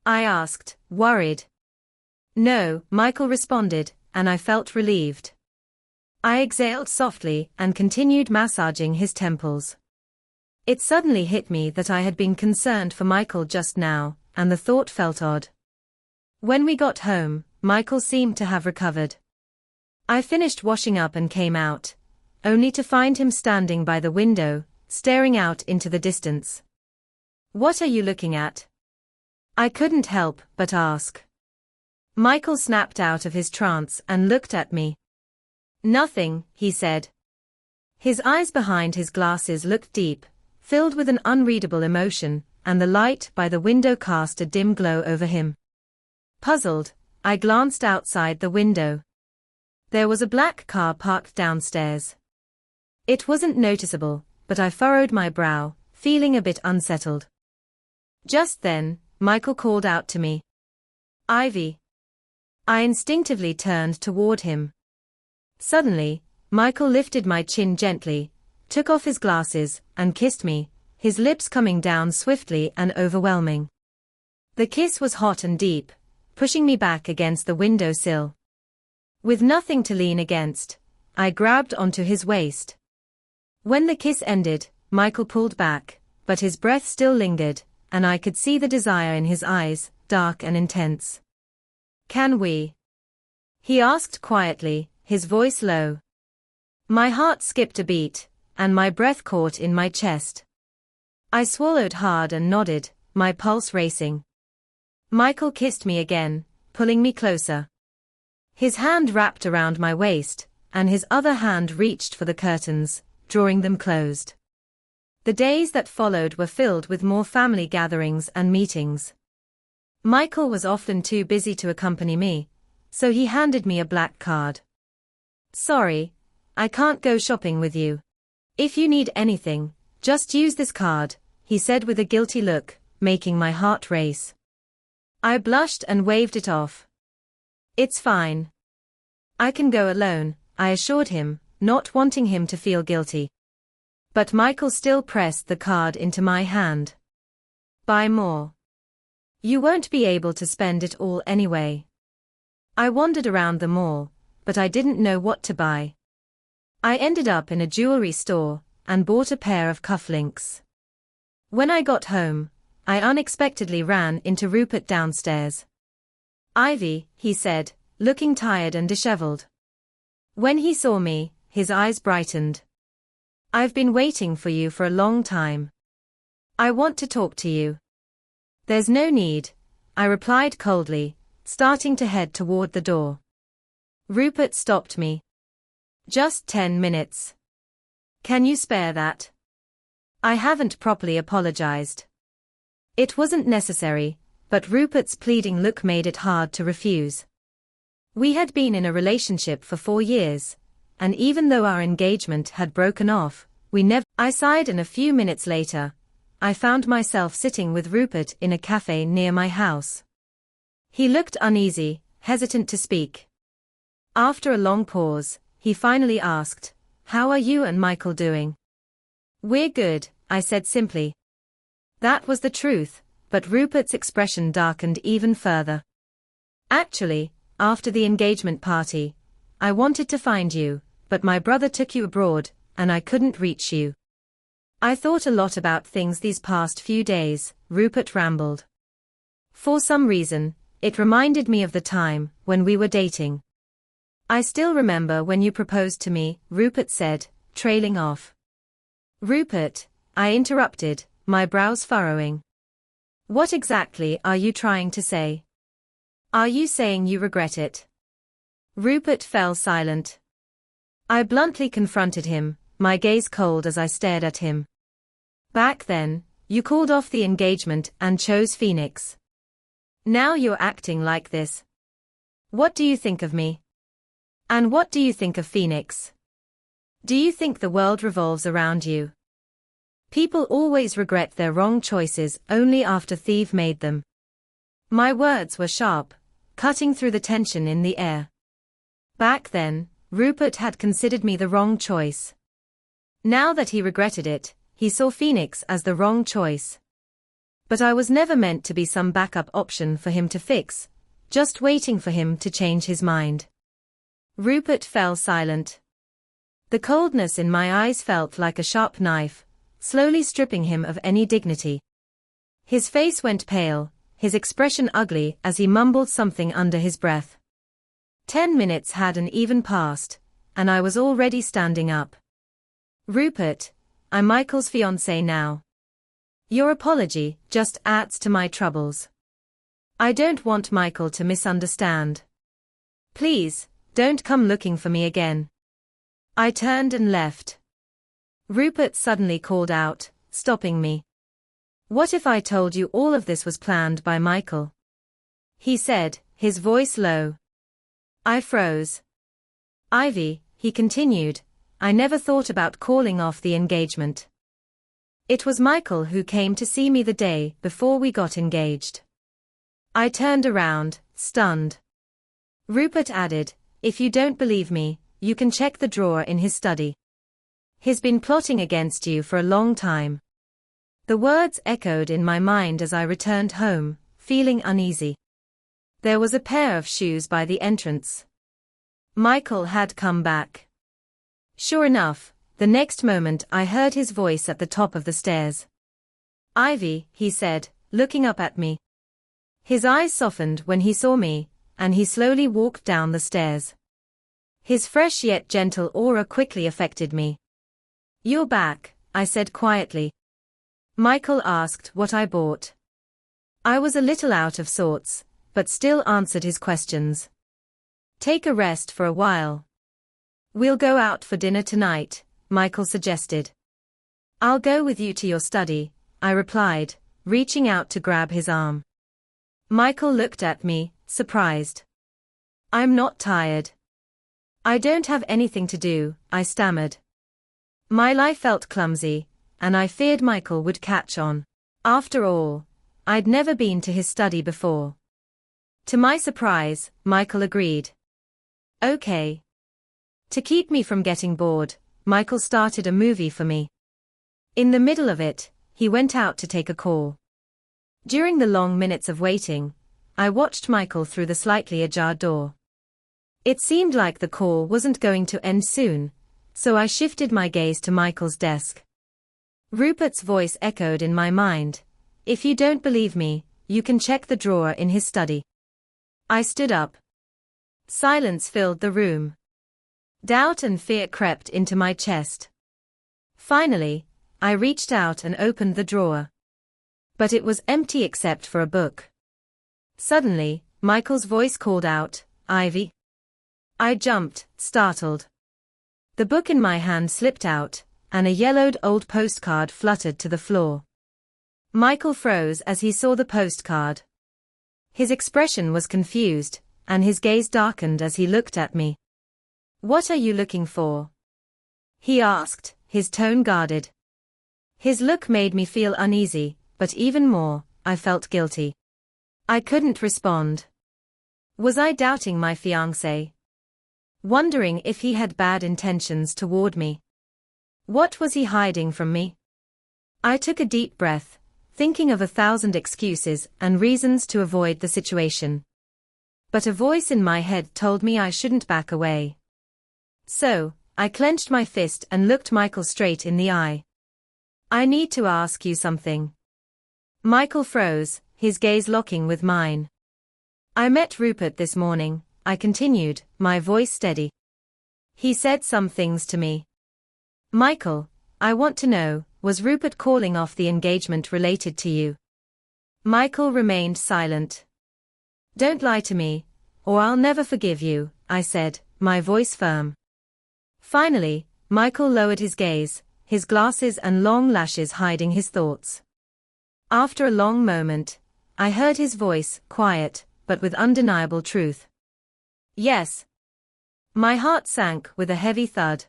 I asked, worried. "No," Michael responded, and I felt relieved. I exhaled softly and continued massaging his temples. It suddenly hit me that I had been concerned for Michael just now, and the thought felt odd. When we got home, Michael seemed to have recovered. I finished washing up and came out, only to find him standing by the window, staring out into the distance. "What are you looking at?" I couldn't help but ask. Michael snapped out of his trance and looked at me. "Nothing," he said. His eyes behind his glasses looked deep, filled with an unreadable emotion, and the light by the window cast a dim glow over him. Puzzled, I glanced outside the window. There was a black car parked downstairs. It wasn't noticeable, but I furrowed my brow, feeling a bit unsettled. Just then, Michael called out to me. "Ivy." I instinctively turned toward him. Suddenly, Michael lifted my chin gently, took off his glasses, and kissed me, his lips coming down swiftly and overwhelming. The kiss was hot and deep, pushing me back against the window sill. With nothing to lean against, I grabbed onto his waist. When the kiss ended, Michael pulled back, but his breath still lingered, and I could see the desire in his eyes, dark and intense. "Can we?" he asked quietly, his voice low. My heart skipped a beat, and my breath caught in my chest. I swallowed hard and nodded, my pulse racing. Michael kissed me again, pulling me closer. His hand wrapped around my waist, and his other hand reached for the curtains, drawing them closed. The days that followed were filled with more family gatherings and meetings. Michael was often too busy to accompany me, so he handed me a black card. "Sorry, I can't go shopping with you. If you need anything, just use this card," he said with a guilty look, making my heart race. I blushed and waved it off. "It's fine. I can go alone," I assured him, not wanting him to feel guilty. But Michael still pressed the card into my hand. "Buy more. You won't be able to spend it all anyway." I wandered around the mall, but I didn't know what to buy. I ended up in a jewelry store, and bought a pair of cufflinks. When I got home, I unexpectedly ran into Rupert downstairs. "Ivy," he said, looking tired and disheveled. When he saw me, his eyes brightened. "I've been waiting for you for a long time. I want to talk to you." "There's no need," I replied coldly, starting to head toward the door. Rupert stopped me. "Just 10 minutes. Can you spare that?" I haven't properly apologized. It wasn't necessary, but Rupert's pleading look made it hard to refuse. We had been in a relationship for 4 years, and even though our engagement had broken off, I sighed, and a few minutes later, I found myself sitting with Rupert in a cafe near my house. He looked uneasy, hesitant to speak. After a long pause, he finally asked, "How are you and Michael doing?" "We're good," I said simply. That was the truth, but Rupert's expression darkened even further. "Actually, after the engagement party, I wanted to find you, but my brother took you abroad, and I couldn't reach you. I thought a lot about things these past few days," Rupert rambled. "For some reason, it reminded me of the time when we were dating. I still remember when you proposed to me," Rupert said, trailing off. "Rupert," I interrupted, my brows furrowing. "What exactly are you trying to say? Are you saying you regret it?" Rupert fell silent. I bluntly confronted him, my gaze cold as I stared at him. "Back then, you called off the engagement and chose Phoenix. Now you're acting like this. What do you think of me? And what do you think of Phoenix? Do you think the world revolves around you? People always regret their wrong choices only after they've made them." My words were sharp, cutting through the tension in the air. Back then, Rupert had considered me the wrong choice. Now that he regretted it, he saw Phoenix as the wrong choice. But I was never meant to be some backup option for him to fix, just waiting for him to change his mind. Rupert fell silent. The coldness in my eyes felt like a sharp knife, slowly stripping him of any dignity. His face went pale, his expression ugly as he mumbled something under his breath. 10 minutes hadn't even passed, and I was already standing up. "Rupert, I'm Michael's fiancé now. Your apology just adds to my troubles. I don't want Michael to misunderstand. Please, don't come looking for me again." I turned and left. Rupert suddenly called out, stopping me. "What if I told you all of this was planned by Michael?" he said, his voice low. I froze. "Ivy," he continued, "I never thought about calling off the engagement. It was Michael who came to see me the day before we got engaged." I turned around, stunned. Rupert added, "If you don't believe me, you can check the drawer in his study." He's been plotting against you for a long time. The words echoed in my mind as I returned home, feeling uneasy. There was a pair of shoes by the entrance. Michael had come back. Sure enough, the next moment I heard his voice at the top of the stairs. "Ivy," he said, looking up at me. His eyes softened when he saw me, and he slowly walked down the stairs. His fresh yet gentle aura quickly affected me. "You're back," I said quietly. Michael asked what I bought. I was a little out of sorts, but still answered his questions. "Take a rest for a while. We'll go out for dinner tonight," Michael suggested. "I'll go with you to your study," I replied, reaching out to grab his arm. Michael looked at me, surprised. "I'm not tired. I don't have anything to do," I stammered. My life felt clumsy, and I feared Michael would catch on. After all, I'd never been to his study before. To my surprise, Michael agreed. "Okay." To keep me from getting bored, Michael started a movie for me. In the middle of it, he went out to take a call. During the long minutes of waiting, I watched Michael through the slightly ajar door. It seemed like the call wasn't going to end soon, so I shifted my gaze to Michael's desk. Rupert's voice echoed in my mind. "If you don't believe me, you can check the drawer in his study." I stood up. Silence filled the room. Doubt and fear crept into my chest. Finally, I reached out and opened the drawer. But it was empty except for a book. Suddenly, Michael's voice called out, "Ivy." I jumped, startled. The book in my hand slipped out, and a yellowed old postcard fluttered to the floor. Michael froze as he saw the postcard. His expression was confused, and his gaze darkened as he looked at me. "What are you looking for?" he asked, his tone guarded. His look made me feel uneasy, but even more, I felt guilty. I couldn't respond. Was I doubting my fiancé? Wondering if he had bad intentions toward me? What was he hiding from me? I took a deep breath, thinking of 1,000 excuses and reasons to avoid the situation. But a voice in my head told me I shouldn't back away. So, I clenched my fist and looked Michael straight in the eye. "I need to ask you something." Michael froze, his gaze locking with mine. "I met Rupert this morning," I continued, my voice steady. "He said some things to me." "Michael, I want to know, was Rupert calling off the engagement related to you?" Michael remained silent. "Don't lie to me, or I'll never forgive you," I said, my voice firm. Finally, Michael lowered his gaze, his glasses and long lashes hiding his thoughts. After a long moment, I heard his voice, quiet, but with undeniable truth. "Yes." My heart sank with a heavy thud.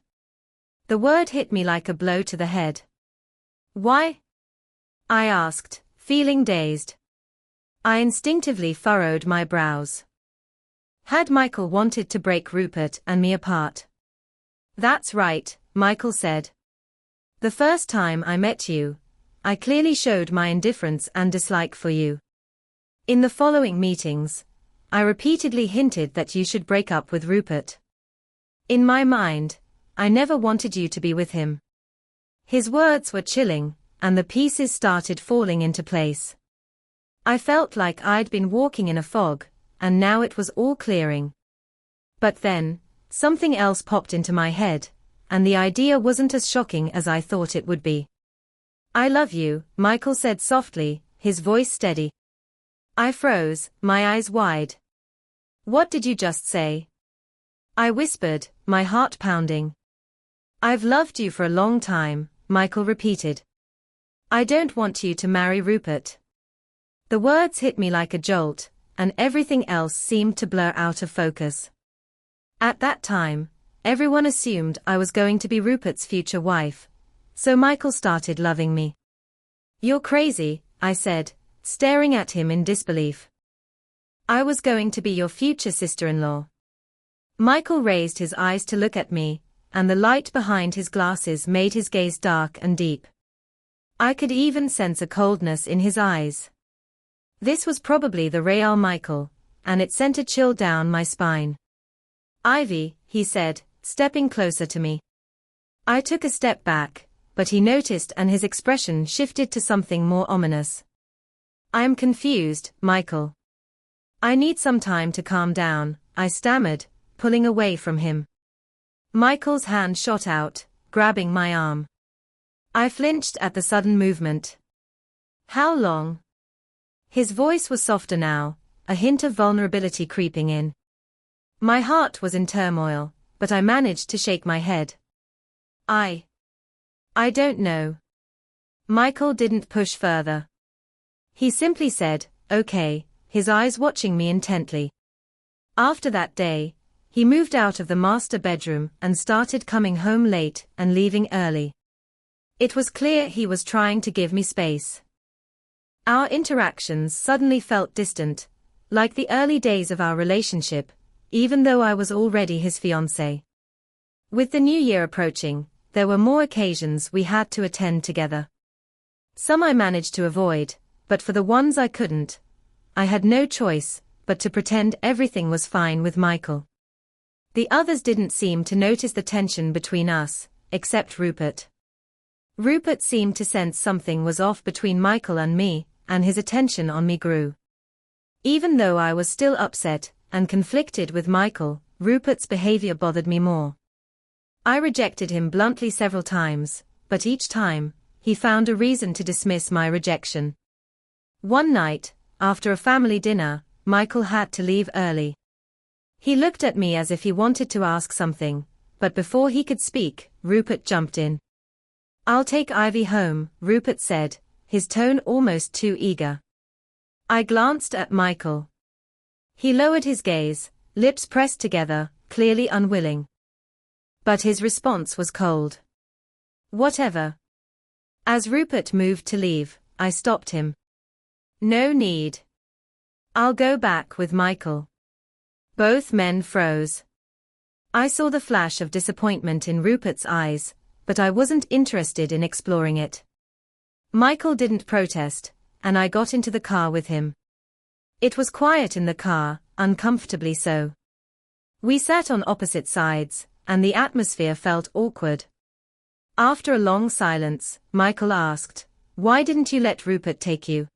The word hit me like a blow to the head. "Why?" I asked, feeling dazed. I instinctively furrowed my brows. Had Michael wanted to break Rupert and me apart? "That's right," Michael said. "The first time I met you, I clearly showed my indifference and dislike for you. In the following meetings, I repeatedly hinted that you should break up with Rupert. In my mind, I never wanted you to be with him." His words were chilling, and the pieces started falling into place. I felt like I'd been walking in a fog, and now it was all clearing. But then, something else popped into my head, and the idea wasn't as shocking as I thought it would be. "I love you," Michael said softly, his voice steady. I froze, my eyes wide. "What did you just say?" I whispered, my heart pounding. "I've loved you for a long time," Michael repeated. "I don't want you to marry Rupert." The words hit me like a jolt, and everything else seemed to blur out of focus. At that time, everyone assumed I was going to be Rupert's future wife, so Michael started loving me. "You're crazy," I said, staring at him in disbelief. "I was going to be your future sister-in-law." Michael raised his eyes to look at me, and the light behind his glasses made his gaze dark and deep. I could even sense a coldness in his eyes. This was probably the real Michael, and it sent a chill down my spine. "Ivy," he said, stepping closer to me. I took a step back, but he noticed and his expression shifted to something more ominous. "I am confused, Michael. I need some time to calm down," I stammered, pulling away from him. Michael's hand shot out, grabbing my arm. I flinched at the sudden movement. "How long?" His voice was softer now, a hint of vulnerability creeping in. My heart was in turmoil, but I managed to shake my head. I don't know." Michael didn't push further. He simply said, "Okay," his eyes watching me intently. After that day, he moved out of the master bedroom and started coming home late and leaving early. It was clear he was trying to give me space. Our interactions suddenly felt distant, like the early days of our relationship, even though I was already his fiancé. With the new year approaching, there were more occasions we had to attend together. Some I managed to avoid, but for the ones I couldn't, I had no choice but to pretend everything was fine with Michael. The others didn't seem to notice the tension between us, except Rupert. Rupert seemed to sense something was off between Michael and me, and his attention on me grew. Even though I was still upset and conflicted with Michael, Rupert's behavior bothered me more. I rejected him bluntly several times, but each time, he found a reason to dismiss my rejection. One night, after a family dinner, Michael had to leave early. He looked at me as if he wanted to ask something, but before he could speak, Rupert jumped in. "I'll take Ivy home," Rupert said, his tone almost too eager. I glanced at Michael. He lowered his gaze, lips pressed together, clearly unwilling. But his response was cold. "Whatever." As Rupert moved to leave, I stopped him. "No need. I'll go back with Michael." Both men froze. I saw the flash of disappointment in Rupert's eyes, but I wasn't interested in exploring it. Michael didn't protest, and I got into the car with him. It was quiet in the car, uncomfortably so. We sat on opposite sides, and the atmosphere felt awkward. After a long silence, Michael asked, "Why didn't you let Rupert take you?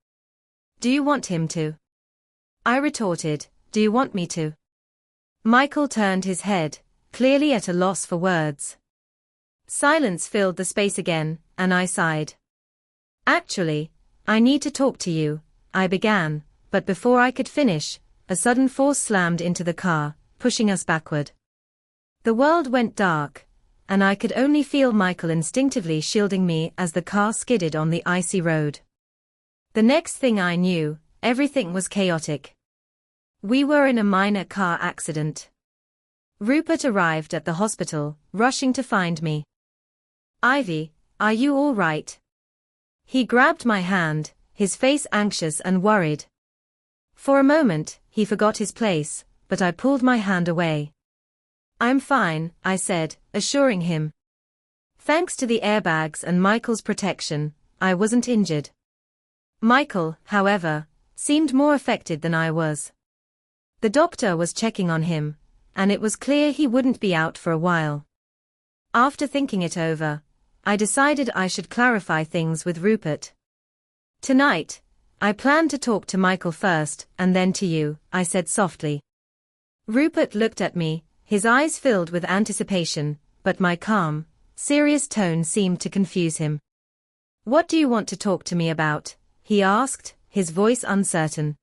Do you want him to?" I retorted, "Do you want me to?" Michael turned his head, clearly at a loss for words. Silence filled the space again, and I sighed. "Actually, I need to talk to you," I began, but before I could finish, a sudden force slammed into the car, pushing us backward. The world went dark, and I could only feel Michael instinctively shielding me as the car skidded on the icy road. The next thing I knew, everything was chaotic. We were in a minor car accident. Rupert arrived at the hospital, rushing to find me. "Ivy, are you all right?" He grabbed my hand, his face anxious and worried. For a moment, he forgot his place, but I pulled my hand away. "I'm fine," I said, assuring him. Thanks to the airbags and Michael's protection, I wasn't injured. Michael, however, seemed more affected than I was. The doctor was checking on him, and it was clear he wouldn't be out for a while. After thinking it over, I decided I should clarify things with Rupert. "Tonight, I plan to talk to Michael first and then to you," I said softly. Rupert looked at me, his eyes filled with anticipation, but my calm, serious tone seemed to confuse him. "What do you want to talk to me about?" he asked, his voice uncertain.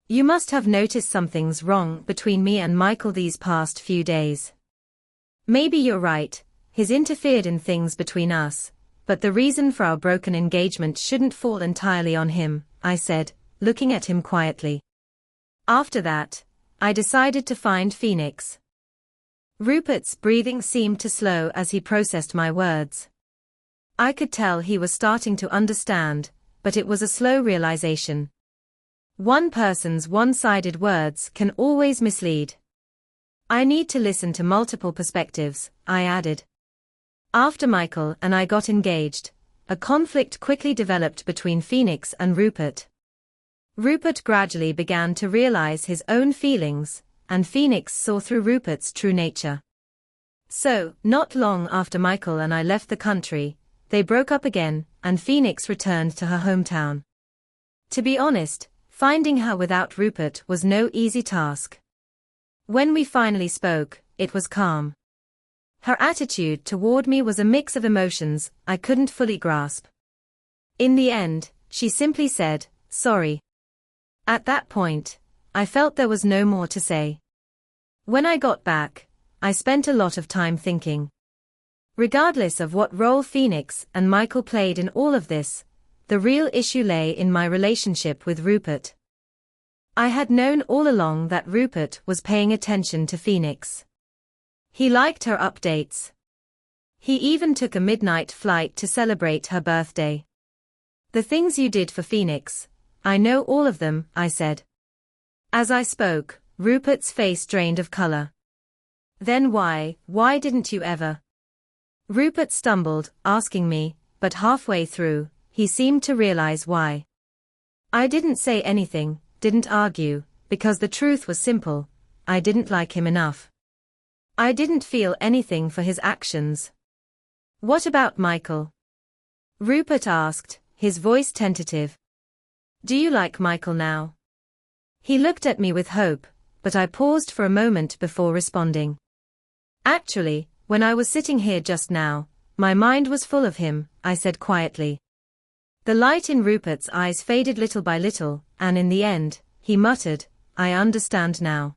"You must have noticed something's wrong between me and Michael these past few days." "Maybe you're right, he's interfered in things between us, but the reason for our broken engagement shouldn't fall entirely on him," I said, looking at him quietly. After that, I decided to find Phoenix. Rupert's breathing seemed to slow as he processed my words. I could tell he was starting to understand, but it was a slow realization. One person's one-sided words can always mislead. I need to listen to multiple perspectives, I added. After Michael and I got engaged, a conflict quickly developed between Phoenix and Rupert. Rupert gradually began to realize his own feelings, and Phoenix saw through Rupert's true nature. So, not long after Michael and I left the country, they broke up again, and Phoenix returned to her hometown. To be honest, finding her without Rupert was no easy task. When we finally spoke, it was calm. Her attitude toward me was a mix of emotions I couldn't fully grasp. In the end, she simply said, "Sorry." At that point, I felt there was no more to say. When I got back, I spent a lot of time thinking. Regardless of what role Phoenix and Michael played in all of this, the real issue lay in my relationship with Rupert. I had known all along that Rupert was paying attention to Phoenix. He liked her updates. He even took a midnight flight to celebrate her birthday. "The things you did for Phoenix, I know all of them," I said. As I spoke, Rupert's face drained of color. "Then why didn't you ever?" Rupert stumbled, asking me, but halfway through, he seemed to realize why. I didn't say anything, didn't argue, because the truth was simple: I didn't like him enough. I didn't feel anything for his actions. "What about Michael?" Rupert asked, his voice tentative. "Do you like Michael now?" He looked at me with hope, but I paused for a moment before responding. "Actually, when I was sitting here just now, my mind was full of him," I said quietly. The light in Rupert's eyes faded little by little, and in the end, he muttered, "I understand now."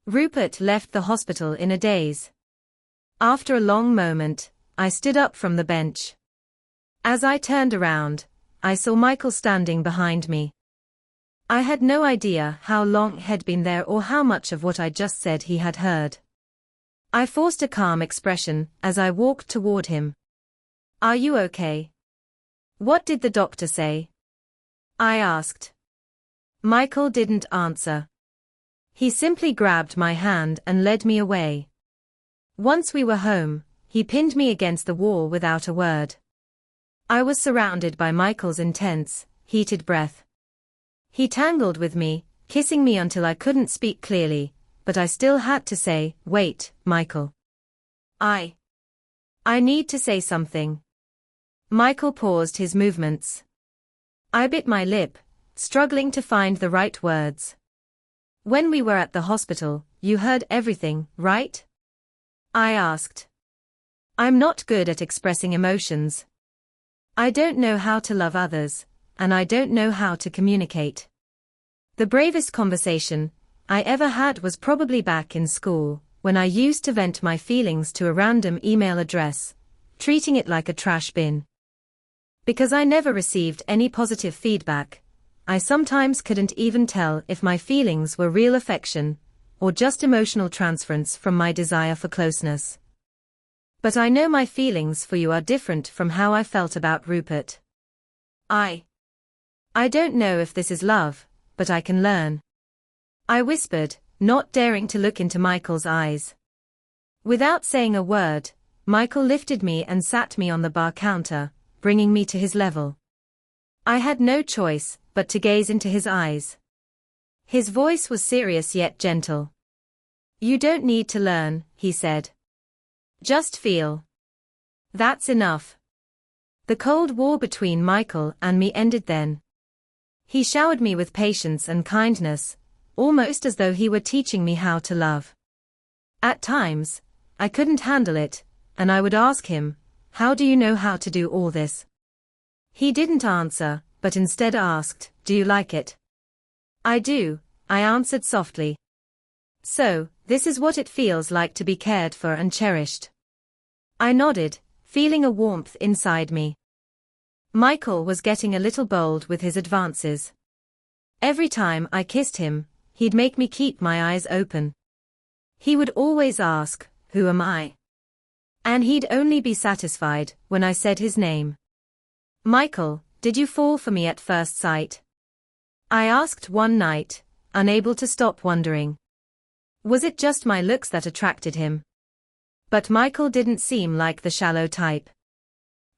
Rupert left the hospital in a daze. After a long moment, I stood up from the bench. As I turned around, I saw Michael standing behind me. I had no idea how long he'd been there or how much of what I just said he had heard. I forced a calm expression as I walked toward him. "Are you okay?" "What did the doctor say?" I asked. Michael didn't answer. He simply grabbed my hand and led me away. Once we were home, he pinned me against the wall without a word. I was surrounded by Michael's intense, heated breath. He tangled with me, kissing me until I couldn't speak clearly, but I still had to say, "Wait, Michael. I need to say something." Michael paused his movements. I bit my lip, struggling to find the right words. "When we were at the hospital, you heard everything, right?" I asked. I'm not good at expressing emotions. I don't know how to love others, and I don't know how to communicate. The bravest conversation I ever had was probably back in school, when I used to vent my feelings to a random email address, treating it like a trash bin. Because I never received any positive feedback, I sometimes couldn't even tell if my feelings were real affection, or just emotional transference from my desire for closeness. But I know my feelings for you are different from how I felt about Rupert. I don't know if this is love, but I can learn. I whispered, not daring to look into Michael's eyes. Without saying a word, Michael lifted me and sat me on the bar counter, bringing me to his level. I had no choice but to gaze into his eyes. His voice was serious yet gentle. "You don't need to learn," he said. "Just feel. That's enough." The Cold War between Michael and me ended then. He showered me with patience and kindness, almost as though he were teaching me how to love. At times, I couldn't handle it, and I would ask him, "How do you know how to do all this?" He didn't answer, but instead asked, "Do you like it?" "I do," I answered softly. "So, this is what it feels like to be cared for and cherished." I nodded, feeling a warmth inside me. Michael was getting a little bold with his advances. Every time I kissed him, he'd make me keep my eyes open. He would always ask, "Who am I?" And he'd only be satisfied when I said his name. "Michael, did you fall for me at first sight?" I asked one night, unable to stop wondering. Was it just my looks that attracted him? But Michael didn't seem like the shallow type.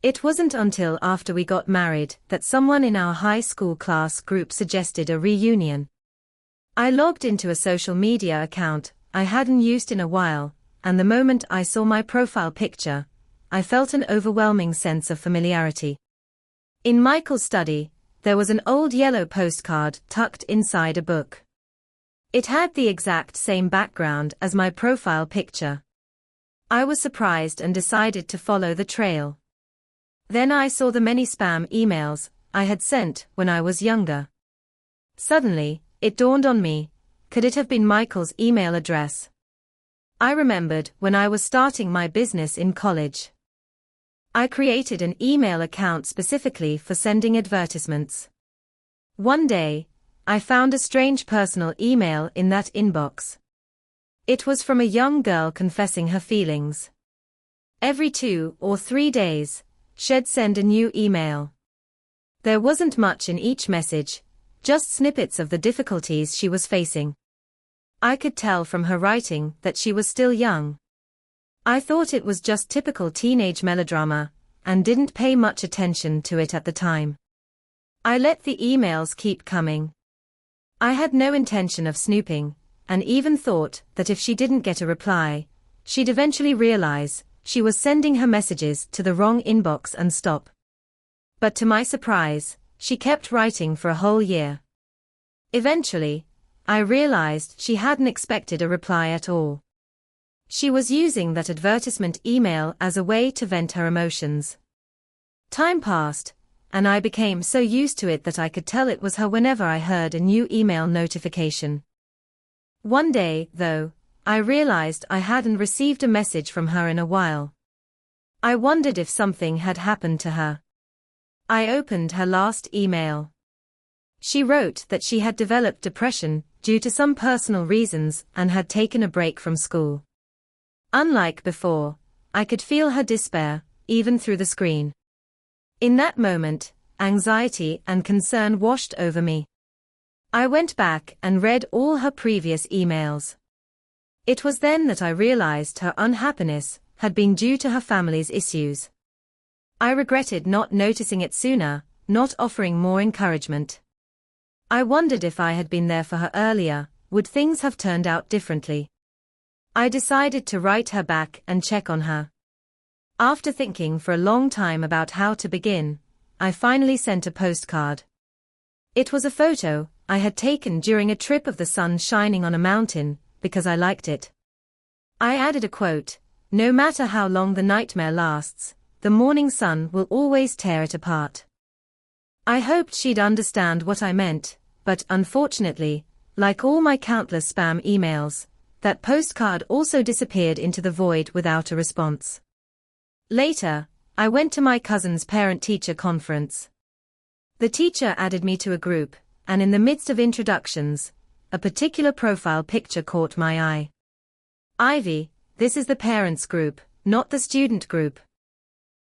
It wasn't until after we got married that someone in our high school class group suggested a reunion. I logged into a social media account I hadn't used in a while, and the moment I saw my profile picture, I felt an overwhelming sense of familiarity. In Michael's study, there was an old yellow postcard tucked inside a book. It had the exact same background as my profile picture. I was surprised and decided to follow the trail. Then I saw the many spam emails I had sent when I was younger. Suddenly, it dawned on me, could it have been Michael's email address? I remembered when I was starting my business in college. I created an email account specifically for sending advertisements. One day, I found a strange personal email in that inbox. It was from a young girl confessing her feelings. Every 2 or 3 days, she'd send a new email. There wasn't much in each message, just snippets of the difficulties she was facing. I could tell from her writing that she was still young. I thought it was just typical teenage melodrama, and didn't pay much attention to it at the time. I let the emails keep coming. I had no intention of snooping, and even thought that if she didn't get a reply, she'd eventually realize she was sending her messages to the wrong inbox and stop. But to my surprise, she kept writing for a whole year. Eventually, I realized she hadn't expected a reply at all. She was using that advertisement email as a way to vent her emotions. Time passed, and I became so used to it that I could tell it was her whenever I heard a new email notification. One day, though, I realized I hadn't received a message from her in a while. I wondered if something had happened to her. I opened her last email. She wrote that she had developed depression due to some personal reasons and had taken a break from school. Unlike before, I could feel her despair, even through the screen. In that moment, anxiety and concern washed over me. I went back and read all her previous emails. It was then that I realized her unhappiness had been due to her family's issues. I regretted not noticing it sooner, not offering more encouragement. I wondered if I had been there for her earlier, would things have turned out differently? I decided to write her back and check on her. After thinking for a long time about how to begin, I finally sent a postcard. It was a photo I had taken during a trip of the sun shining on a mountain, because I liked it. I added a quote, "No matter how long the nightmare lasts, the morning sun will always tear it apart." I hoped she'd understand what I meant, but unfortunately, like all my countless spam emails, that postcard also disappeared into the void without a response. Later, I went to my cousin's parent-teacher conference. The teacher added me to a group, and in the midst of introductions, a particular profile picture caught my eye. "Ivy, this is the parents group, not the student group.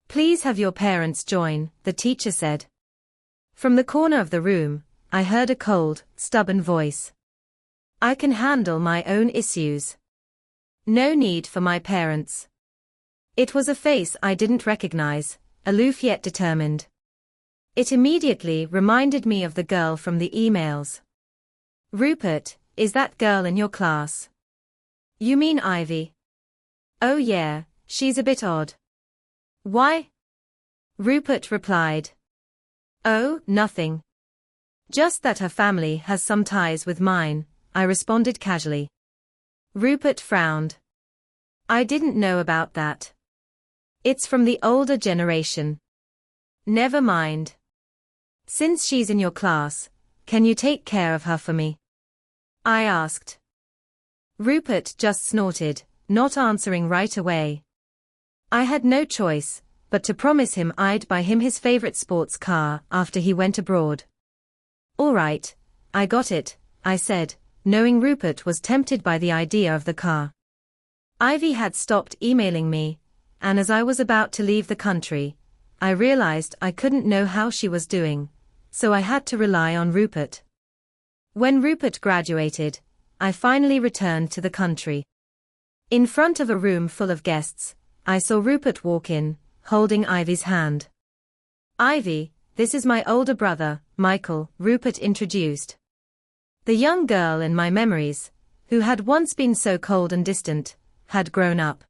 Please have your parents join," the teacher said. From the corner of the room, I heard a cold, stubborn voice. "I can handle my own issues. No need for my parents." It was a face I didn't recognize, aloof yet determined. It immediately reminded me of the girl from the emails. "Rupert, is that girl in your class?" "You mean Ivy?" "Oh yeah, she's a bit odd." "Why?" Rupert replied. "Oh, nothing. Just that her family has some ties with mine," I responded casually. Rupert frowned. "I didn't know about that. It's from the older generation." "Never mind. Since she's in your class, can you take care of her for me?" I asked. Rupert just snorted, not answering right away. I had no choice but to promise him I'd buy him his favorite sports car after he went abroad. "All right, I got it," I said, knowing Rupert was tempted by the idea of the car. Ivy had stopped emailing me, and as I was about to leave the country, I realized I couldn't know how she was doing, so I had to rely on Rupert. When Rupert graduated, I finally returned to the country. In front of a room full of guests, I saw Rupert walk in, holding Ivy's hand. "Ivy, this is my older brother, Michael," Rupert introduced. The young girl in my memories, who had once been so cold and distant, had grown up.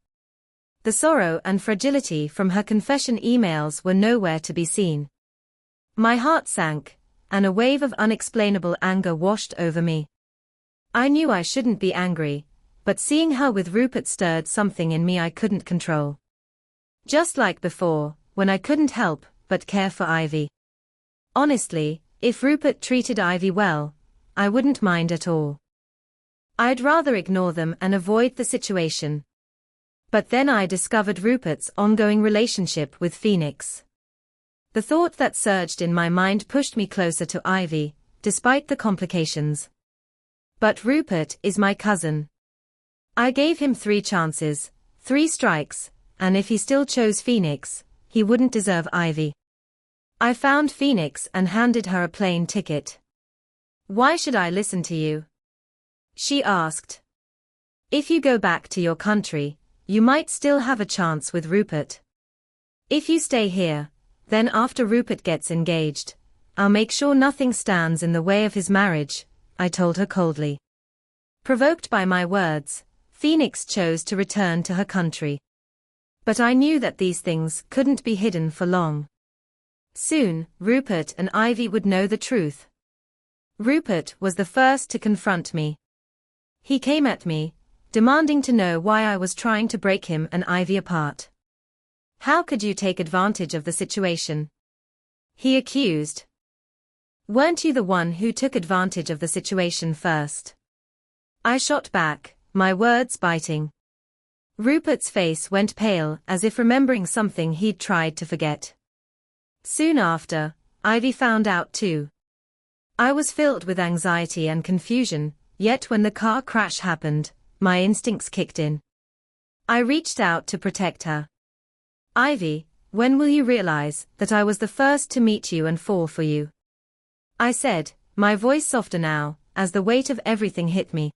The sorrow and fragility from her confession emails were nowhere to be seen. My heart sank, and a wave of unexplainable anger washed over me. I knew I shouldn't be angry, but seeing her with Rupert stirred something in me I couldn't control. Just like before, when I couldn't help but care for Ivy. Honestly, if Rupert treated Ivy well, I wouldn't mind at all. I'd rather ignore them and avoid the situation. But then I discovered Rupert's ongoing relationship with Phoenix. The thought that surged in my mind pushed me closer to Ivy, despite the complications. But Rupert is my cousin. I gave him 3 chances, 3 strikes, and if he still chose Phoenix, he wouldn't deserve Ivy. I found Phoenix and handed her a plane ticket. "Why should I listen to you?" she asked. "If you go back to your country, you might still have a chance with Rupert. If you stay here, then after Rupert gets engaged, I'll make sure nothing stands in the way of his marriage," I told her coldly. Provoked by my words, Phoenix chose to return to her country. But I knew that these things couldn't be hidden for long. Soon, Rupert and Ivy would know the truth. Rupert was the first to confront me. He came at me, demanding to know why I was trying to break him and Ivy apart. "How could you take advantage of the situation?" he accused. "Weren't you the one who took advantage of the situation first?" I shot back, my words biting. Rupert's face went pale as if remembering something he'd tried to forget. Soon after, Ivy found out too. I was filled with anxiety and confusion, yet when the car crash happened, my instincts kicked in. I reached out to protect her. "Ivy, when will you realize that I was the first to meet you and fall for you?" I said, my voice softer now, as the weight of everything hit me.